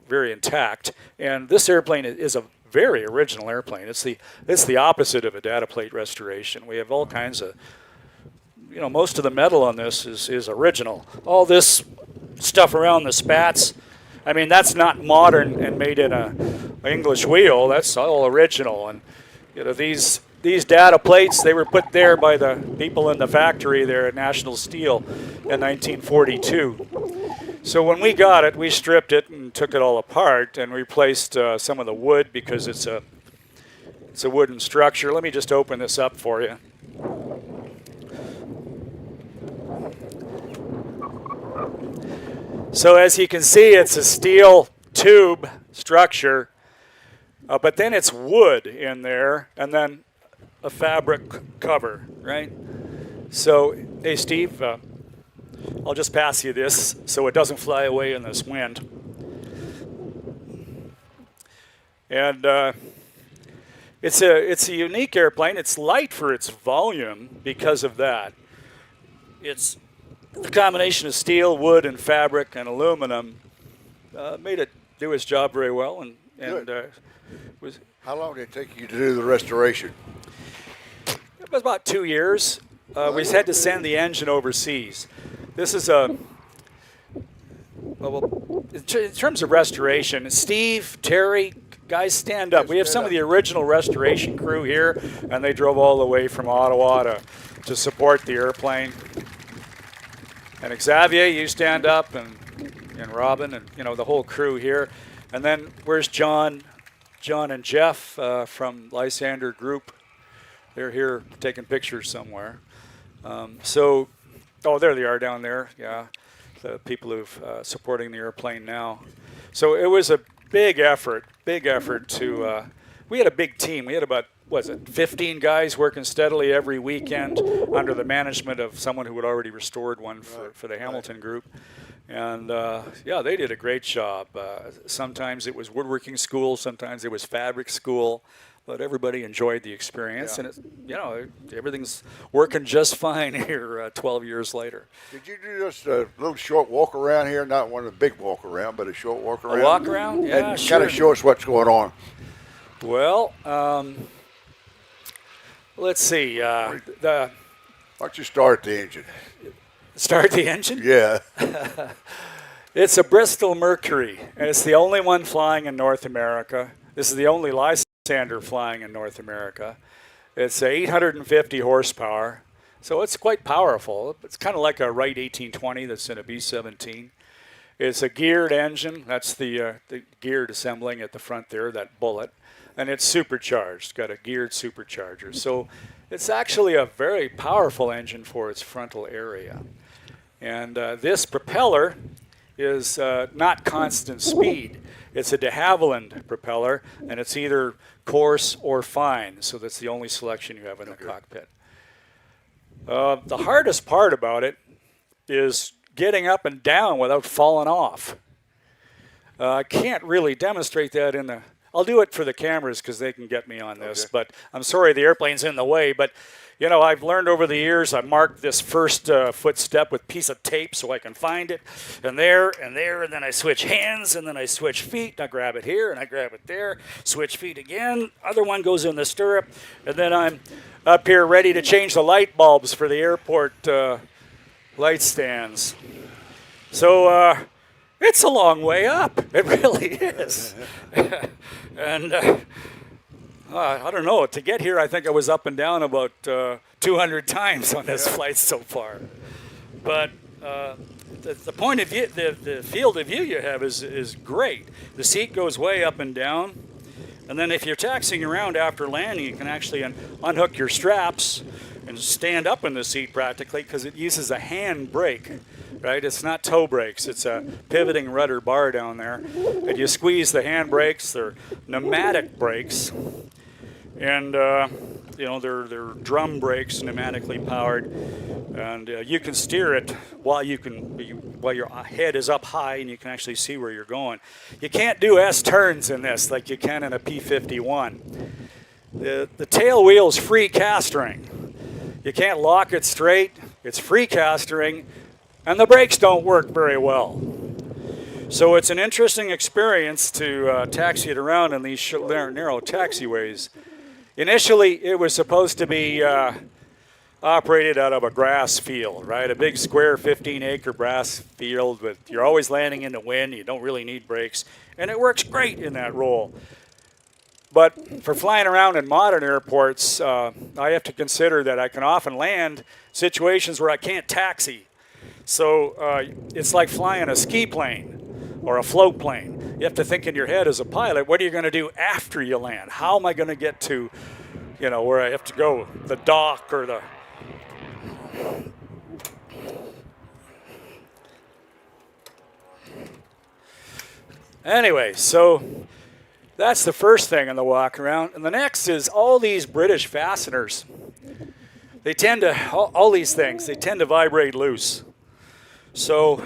very intact. And this airplane is a very original airplane. It's the opposite of a data plate restoration. We have all kinds of, most of the metal on this is original. All this stuff around the spats, I mean, that's not modern and made in a English wheel. That's all original. And these data plates, they were put there by the people in the factory there at National Steel in 1942. So when we got it, we stripped it and took it all apart and replaced some of the wood because it's a wooden structure. Let me just open this up for you. So as you can see, it's a steel tube structure, but then it's wood in there, and then a fabric cover, right? So, hey Steve, I'll just pass you this so it doesn't fly away in this wind. And it's a unique airplane. It's light for its volume because of that. It's the combination of steel, wood, and fabric and aluminum made it do its job very well. And was. How long did it take you to do the restoration? It was about 2 years. We had to send the engine overseas. This is in terms of restoration, Steve, Terry, guys, stand up. We have some of the original restoration crew here, and they drove all the way from Ottawa to support the airplane. And Xavier, you stand up, and Robin, and the whole crew here. And then where's John and Jeff from Lysander Group? They're here taking pictures somewhere. Oh, there they are down there. Yeah, the people who've supporting the airplane now. So it was a big effort to. We had a big team. We had about 15 guys working steadily every weekend under the management of someone who had already restored one for the Hamilton Group. And yeah, they did a great job. Sometimes it was woodworking school, sometimes it was fabric school, but everybody enjoyed the experience. And everything's working just fine here 12 years later. Did you do just a little short walk around here? Not one of the big walk around, but a short walk around? A walk around? Yeah, and sure. Kind of show us what's going on. Well, let's see. Why don't you start the engine? Start the engine? Yeah. It's a Bristol Mercury, and it's the only one flying in North America. This is the only Lysander flying in North America. It's 850 horsepower, so it's quite powerful. It's kind of like a Wright 1820 that's in a B-17. It's a geared engine. That's the geared assembling at the front there, that bullet. And it's supercharged, got a geared supercharger. So it's actually a very powerful engine for its frontal area. And this propeller is not constant speed. It's a de Havilland propeller, and it's either coarse or fine. So that's the only selection you have in the cockpit. The hardest part about it is getting up and down without falling off. I can't really demonstrate that in the... I'll do it for the cameras because they can get me on this, but I'm sorry the airplane's in the way. But, I've learned over the years, I marked this first footstep with a piece of tape so I can find it, and there, and then I switch hands, and then I switch feet, and I grab it here, and I grab it there, switch feet again, other one goes in the stirrup, and then I'm up here ready to change the light bulbs for the airport light stands. So, it's a long way up. It really is. And I don't know. To get here, I think I was up and down about 200 times on this flight so far. But the point of view, the field of view you have is great. The seat goes way up and down. And then if you're taxiing around after landing, you can actually unhook your straps and stand up in the seat practically because it uses a hand brake. Right, it's not toe brakes. It's a pivoting rudder bar down there, and you squeeze the hand brakes. They're pneumatic brakes, and they're drum brakes, pneumatically powered, and you can steer it while your head is up high, and you can actually see where you're going. You can't do S turns in this like you can in a P-51. The tail wheel is free castering. You can't lock it straight. It's free castering. And the brakes don't work very well. So it's an interesting experience to taxi it around in these narrow taxiways. Initially, it was supposed to be operated out of a grass field, right? A big square 15-acre grass field, but you're always landing in the wind. You don't really need brakes, and it works great in that role. But for flying around in modern airports, I have to consider that I can often land situations where I can't taxi. So it's like flying a ski plane or a float plane. You have to think in your head as a pilot, what are you going to do after you land? How am I going to get to, where I have to go, the dock or the... Anyway, so that's the first thing on the walk around. And the next is all these British fasteners. They tend to, all these things, they tend to vibrate loose. So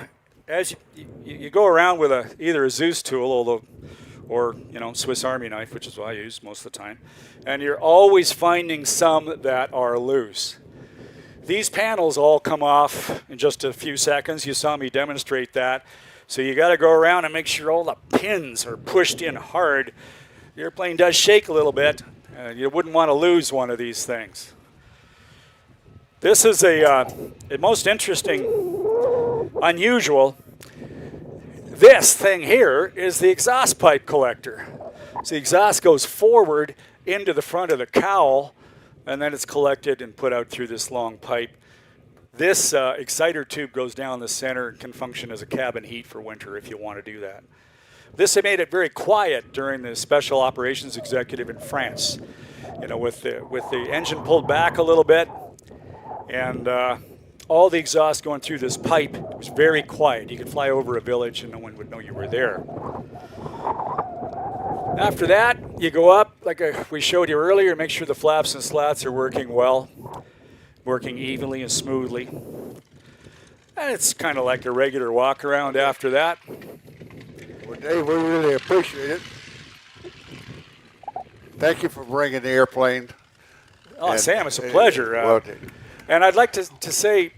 as you go around with either a Zeus tool or Swiss Army knife, which is what I use most of the time, and you're always finding some that are loose. These panels all come off in just a few seconds. You saw me demonstrate that. So you got to go around and make sure all the pins are pushed in hard. The airplane does shake a little bit. You wouldn't want to lose one of these things. This is a most interesting, unusual. This thing here is the exhaust pipe collector. So the exhaust goes forward into the front of the cowl, and then it's collected and put out through this long pipe. This exciter tube goes down the center and can function as a cabin heat for winter if you want to do that. This made it very quiet during the special operations executive in France. With the engine pulled back a little bit and all the exhaust going through this pipe, it was very quiet. You could fly over a village and no one would know you were there. After that, you go up, like we showed you earlier, make sure the flaps and slats are working well, working evenly and smoothly. And it's kind of like a regular walk around after that. Well, Dave, we really appreciate it. Thank you for bringing the airplane. Oh, Sam, it's a pleasure. And I'd like to say,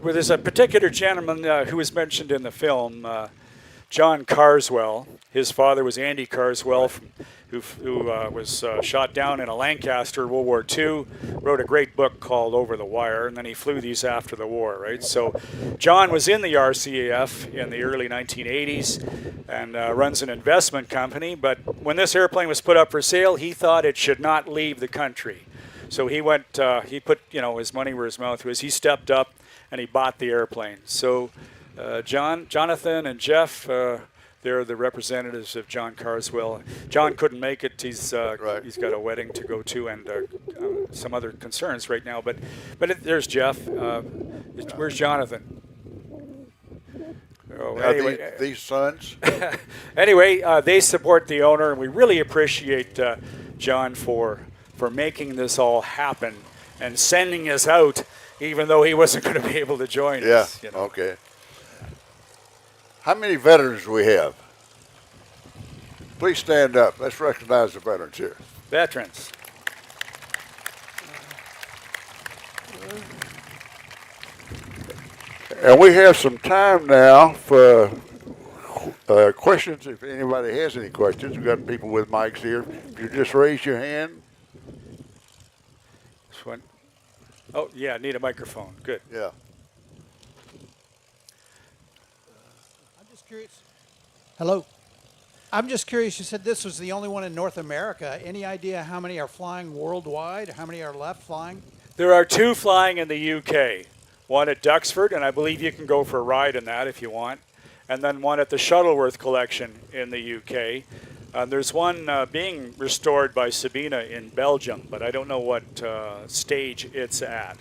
there's a particular gentleman who was mentioned in the film, John Carswell. His father was Andy Carswell, who was shot down in a Lancaster, World War II, wrote a great book called Over the Wire, and then he flew these after the war, right? So John was in the RCAF in the early 1980s and runs an investment company, but when this airplane was put up for sale, he thought it should not leave the country. So he went, he put, his money where his mouth was. He stepped up and he bought the airplane. So Jonathan and Jeff, they're the representatives of John Carswell. John couldn't make it. He's he's got a wedding to go to and some other concerns right now. But there's Jeff. Where's Jonathan? Oh, anyway, these sons. Anyway, they support the owner, and we really appreciate John for making this all happen and sending us out, even though he wasn't going to be able to join us. Yeah. Okay. How many veterans do we have? Please stand up. Let's recognize the veterans here. Veterans. And we have some time now for questions. If anybody has any questions, we've got people with mics here. If you just raise your hand. This one. Oh, yeah, need a microphone. Good. Yeah. Curious. Hello. I'm just curious, you said this was the only one in North America. Any idea how many are flying worldwide? How many are left flying? There are 2 flying in the UK. One at Duxford, and I believe you can go for a ride in that if you want. And then one at the Shuttleworth Collection in the UK. There's one being restored by Sabina in Belgium, but I don't know what stage it's at.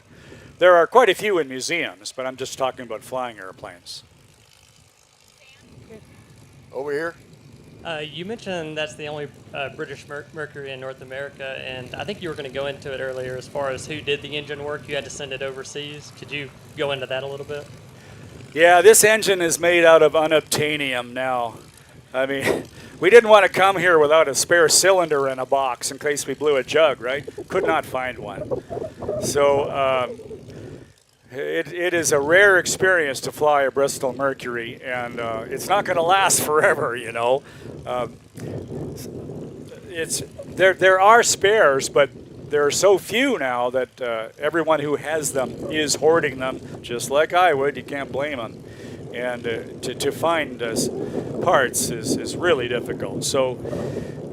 There are quite a few in museums, but I'm just talking about flying airplanes. Over here. You mentioned that's the only British Mercury in North America, and I think you were going to go into it earlier as far as who did the engine work. You had to send it overseas. Could you go into that a little bit? Yeah, this engine is made out of unobtainium now. I mean, we didn't want to come here without a spare cylinder in a box in case we blew a jug, right? Could not find one. So It is a rare experience to fly a Bristol Mercury, and it's not going to last forever, you know. There are spares, but there are so few now that everyone who has them is hoarding them, just like I would. You can't blame them. And to find parts is really difficult. So,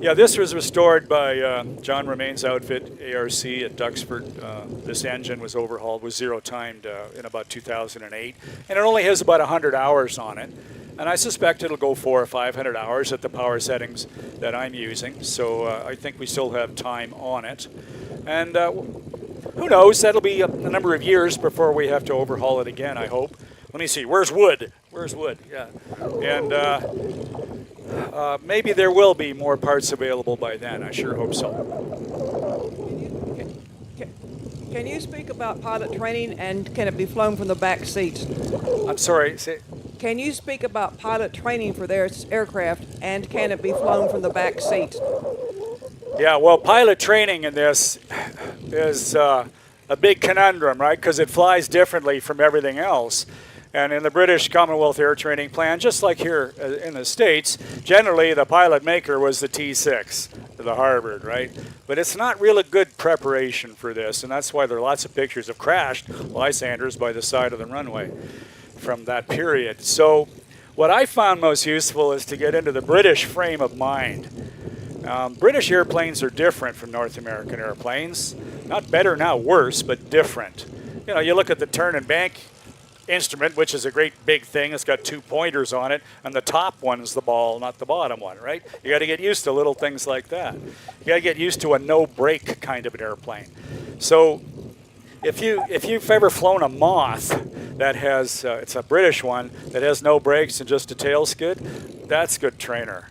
yeah, this was restored by John Romain's outfit, ARC at Duxford. This engine was overhauled, was zero-timed in about 2008, and it only has about 100 hours on it. And I suspect it'll go 400 or 500 hours at the power settings that I'm using. So I think we still have time on it. And who knows, that'll be a number of years before we have to overhaul it again, I hope. Let me see, where's wood? Where's wood? Yeah. And maybe there will be more parts available by then. I sure hope so. Can you speak about pilot training, and can it be flown from the back seats? I'm sorry, Can you speak about pilot training for their aircraft, and can it be flown from the back seats? Yeah, well, pilot training in this is a big conundrum, right? Because it flies differently from everything else. And in the British Commonwealth Air Training Plan, just like here in the States, generally the pilot maker was the T6, the Harvard, right? But it's not really good preparation for this, and that's why there are lots of pictures of crashed Lysanders by the side of the runway from that period. So what I found most useful is to get into the British frame of mind. British airplanes are different from North American airplanes. Not better, not worse, but different. You know, you look at the turn and bank instrument, which is a great big thing. It's got 2 pointers on it, and the top one is the ball, not the bottom one, right? You got to get used to little things like that. You got to get used to a no-brake kind of an airplane. So if you've ever flown a Moth that has, it's a British one, that has no brakes and just a tail skid, that's good trainer.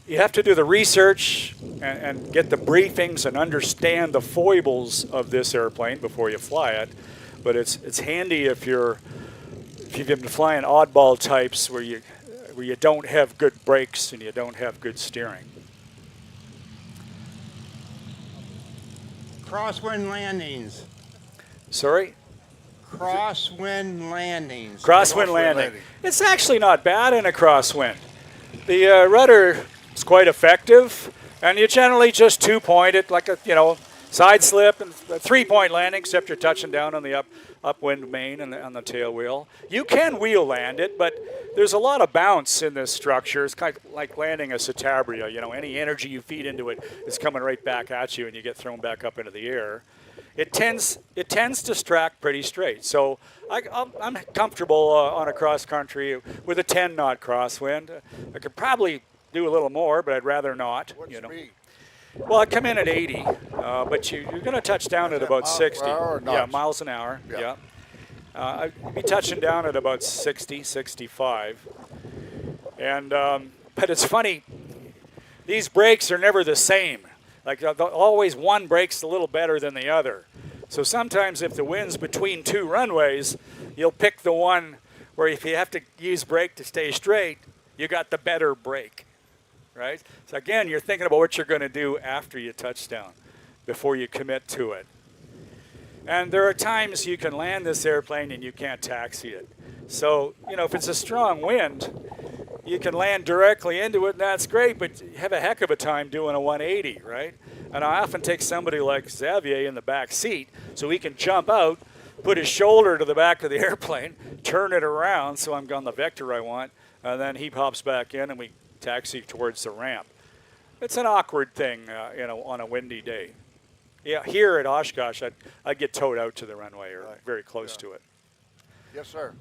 You have to do the research and get the briefings and understand the foibles of this airplane before you fly it. But it's handy if you've been flying oddball types where you don't have good brakes and you don't have good steering. Crosswind landings. Sorry? Crosswind landings. Crosswind landing. It's actually not bad in a crosswind. The rudder is quite effective, and you generally just 2-point it, like a side slip and a 3-point landing, except you're touching down on the upwind main and on the tail wheel. You can wheel land it, but there's a lot of bounce in this structure. It's kind of like landing a Citabria. You know, any energy you feed into it is coming right back at you, and you get thrown back up into the air. It tends to track pretty straight. So I'm comfortable on a cross country with a 10-knot crosswind. I could probably do a little more, but I'd rather not. What speed? Well, I come in at 80, but you're going to touch down at about 60. Yeah, miles an hour. Yeah. I'd be touching down at about 60, 65. And but it's funny, these brakes are never the same. Like always one brake's a little better than the other. So sometimes if the wind's between 2 runways, you'll pick the one where if you have to use brake to stay straight, you got the better brake, right? So again, you're thinking about what you're going to do after you touch down before you commit to it. And there are times you can land this airplane and you can't taxi it. So, if it's a strong wind, you can land directly into it, and that's great, but you have a heck of a time doing a 180, right? And I often take somebody like Xavier in the back seat so he can jump out, put his shoulder to the back of the airplane, turn it around so I'm on the vector I want, and then he pops back in and we taxi towards the ramp. It's an awkward thing, on a windy day. Yeah, here at Oshkosh, I'd get towed out to the runway or very close to it. Yes, sir.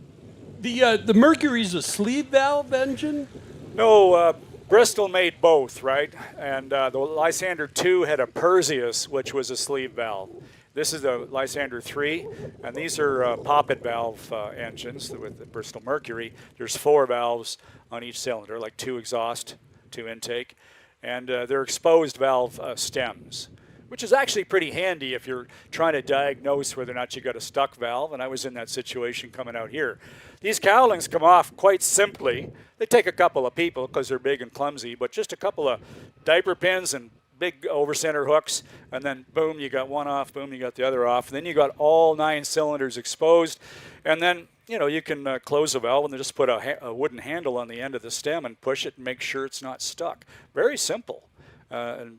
The Mercury's a sleeve valve engine? No, Bristol made both, right? And the Lysander 2 had a Perseus, which was a sleeve valve. This is the Lysander 3, and these are poppet valve engines with the Bristol Mercury. There's 4 valves on each cylinder, like 2 exhaust, 2 intake, and they're exposed valve stems, which is actually pretty handy if you're trying to diagnose whether or not you got a stuck valve, and I was in that situation coming out here. These cowlings come off quite simply. They take a couple of people because they're big and clumsy, but just a couple of diaper pins and big over-center hooks, and then boom, you got one off, boom, you got the other off. And then you got all 9 cylinders exposed, and then you can close the valve and then just put a wooden handle on the end of the stem and push it and make sure it's not stuck. Very simple and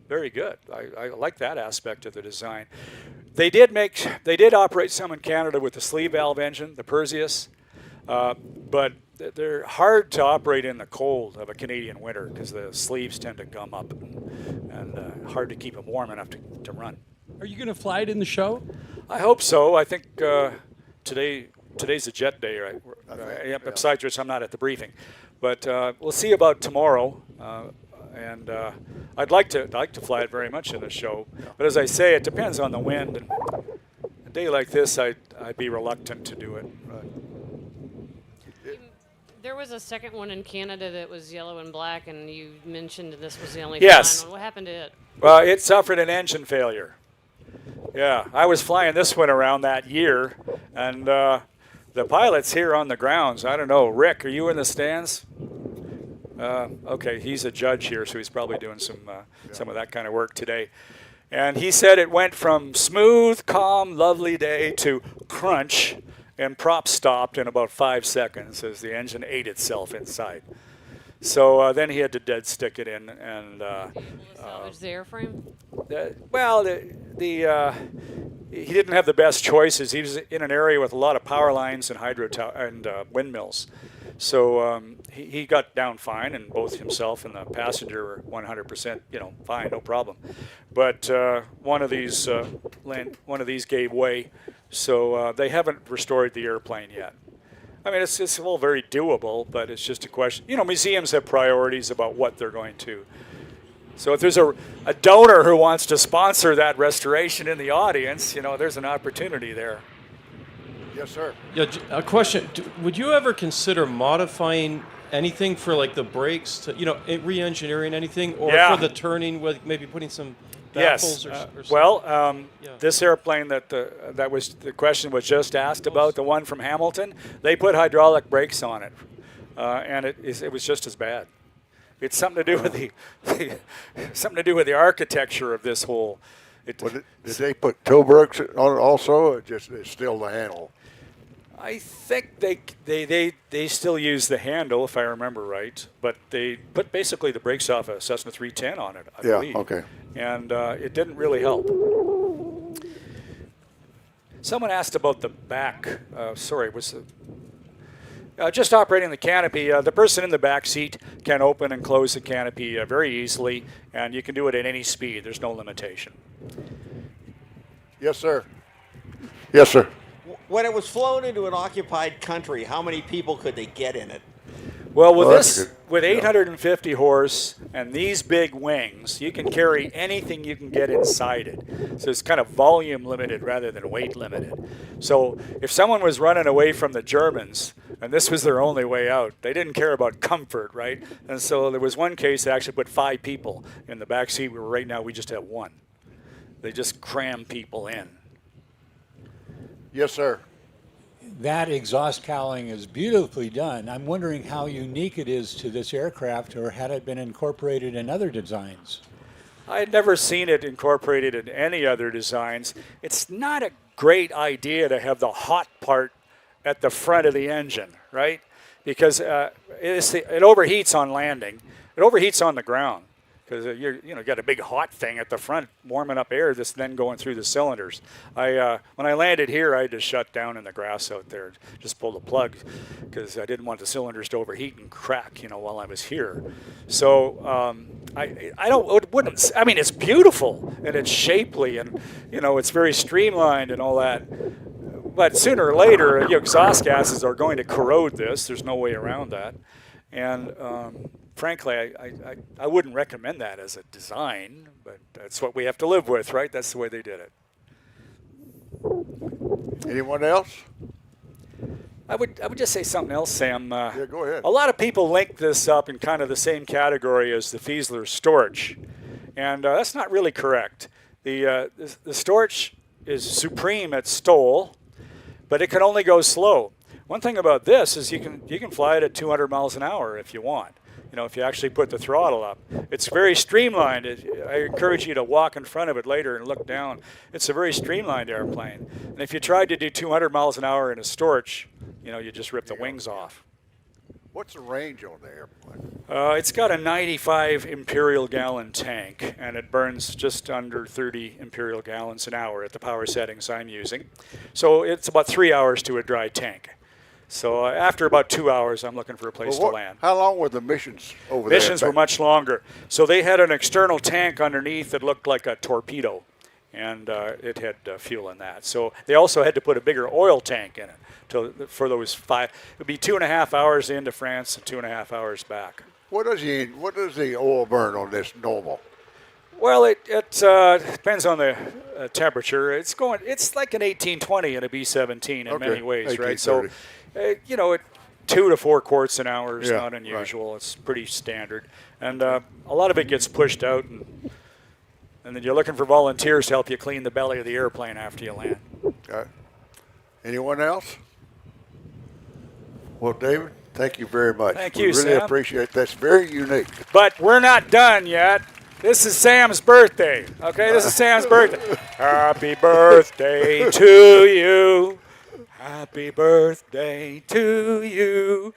very good. I like that aspect of the design. They did operate some in Canada with the sleeve valve engine, the Perseus, but they're hard to operate in the cold of a Canadian winter because the sleeves tend to gum up and hard to keep them warm enough to run. Are you going to fly it in the show? I hope so. I think today's a jet day, right? Besides which, I'm not at the briefing, but we'll see about tomorrow. And I'd like to fly it very much in the show, but as I say, it depends on the wind. And a day like this, I'd be reluctant to do it. There was a second one in Canada that was yellow and black, and you mentioned this was the only Yes. one. What happened to it? Well, it suffered an engine failure. Yeah, I was flying this one around that year, and the pilot's here on the grounds. I don't know, Rick, are you in the stands? Okay, he's a judge here, so he's probably doing some of that kind of work today. And he said it went from smooth, calm, lovely day to crunch, and prop stopped in about 5 seconds as the engine ate itself inside. So then he had to dead stick it in, and salvage the airframe. He didn't have the best choices. He was in an area with a lot of power lines and windmills. So he got down fine, and both himself and the passenger were 100%, fine, no problem. But one of these gave way, so they haven't restored the airplane yet. I mean, it's all very doable, but it's just a question. Museums have priorities about what they're going to. So if there's a donor who wants to sponsor that restoration in the audience, there's an opportunity there. Yes, sir. Yeah, a question. Would you ever consider modifying anything for like the brakes to, re-engineering anything, or for the turning with maybe putting some baffles or something? Well, this airplane that was the question was just asked about, the one from Hamilton, they put hydraulic brakes on it, and it was just as bad. It's something to do with the architecture of this whole. Did they put toe brakes on it also, or just it's still the handle? I think they still use the handle, if I remember right, but they put basically the brakes off a Cessna 310 on it, I believe. Okay. And it didn't really help. Someone asked about the back. Just operating the canopy. The person in the back seat can open and close the canopy very easily, and you can do it at any speed. There's no limitation. Yes, sir. Yes, sir. When it was flown into an occupied country, how many people could they get in it? Well, with 850 horse and these big wings, you can carry anything you can get inside it. So it's kind of volume limited rather than weight limited. So if someone was running away from the Germans and this was their only way out, they didn't care about comfort, right? And so there was one case that actually put 5 people in the back seat. Right now we just have 1. They just cram people in. Yes, sir. That exhaust cowling is beautifully done. I'm wondering how unique it is to this aircraft, or had it been incorporated in other designs? I had never seen it incorporated in any other designs. It's not a great idea to have the hot part at the front of the engine, right? Because it overheats on landing. It overheats on the ground because you got a big hot thing at the front warming up air that's then going through the cylinders. When I landed here, I had to shut down in the grass out there, just pull the plug because I didn't want the cylinders to overheat and crack, while I was here. So I mean, it's beautiful and it's shapely and it's very streamlined and all that. But sooner or later, exhaust gases are going to corrode this. There's no way around that. And frankly, I wouldn't recommend that as a design, but that's what we have to live with, right? That's the way they did it. Anyone else? I would just say something else, Sam. Yeah, go ahead. A lot of people link this up in kind of the same category as the Fiesler Storch, and that's not really correct. The Storch is supreme at STOL, but it can only go slow. One thing about this is you can fly it at 200 miles an hour if you want. if you actually put the throttle up. It's very streamlined. I encourage you to walk in front of it later and look down. It's a very streamlined airplane. And if you tried to do 200 miles an hour in a Storch, you just rip the wings off. What's the range on the airplane? It's got a 95 imperial gallon tank, and it burns just under 30 imperial gallons an hour at the power settings I'm using. So it's about 3 hours to a dry tank. So after about 2 hours, I'm looking for a place to land. How long were the missions over there? Missions were much longer. So they had an external tank underneath that looked like a torpedo, and it had fuel in that. So they also had to put a bigger oil tank in it for those 5. It would be 2.5 hours into France and 2.5 hours back. What does the oil burn on this normal? Well, it depends on the temperature. It's like an 1820 in a B-17 in many ways, right? So, 2 to 4 quarts an hour is not unusual. Right. It's pretty standard, and a lot of it gets pushed out, and then you're looking for volunteers to help you clean the belly of the airplane after you land. Okay. Anyone else? Well, David, thank you very much. Thank you, really Sam. Appreciate it. That's very unique. But we're not done yet. This is Sam's birthday. Okay, this is Sam's birthday. Happy birthday to you. Happy birthday to you.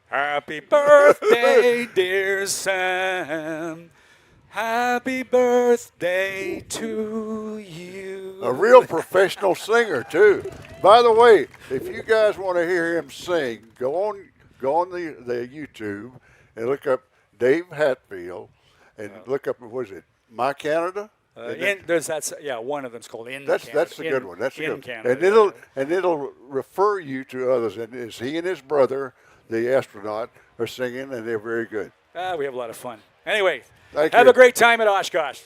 Happy birthday, dear Sam. Happy birthday to you. A real professional singer, too. By the way, if you guys want to hear him sing, go on the YouTube and look up Dave Hatfield and look up, what is it, My Canada? One of them's called Canada. That's a good one. That's a good one. Canada, and it'll refer you to others. And it's he and his brother, the astronaut, are singing, and they're very good. We have a lot of fun. Anyway, Thank have you. a great time at Oshkosh.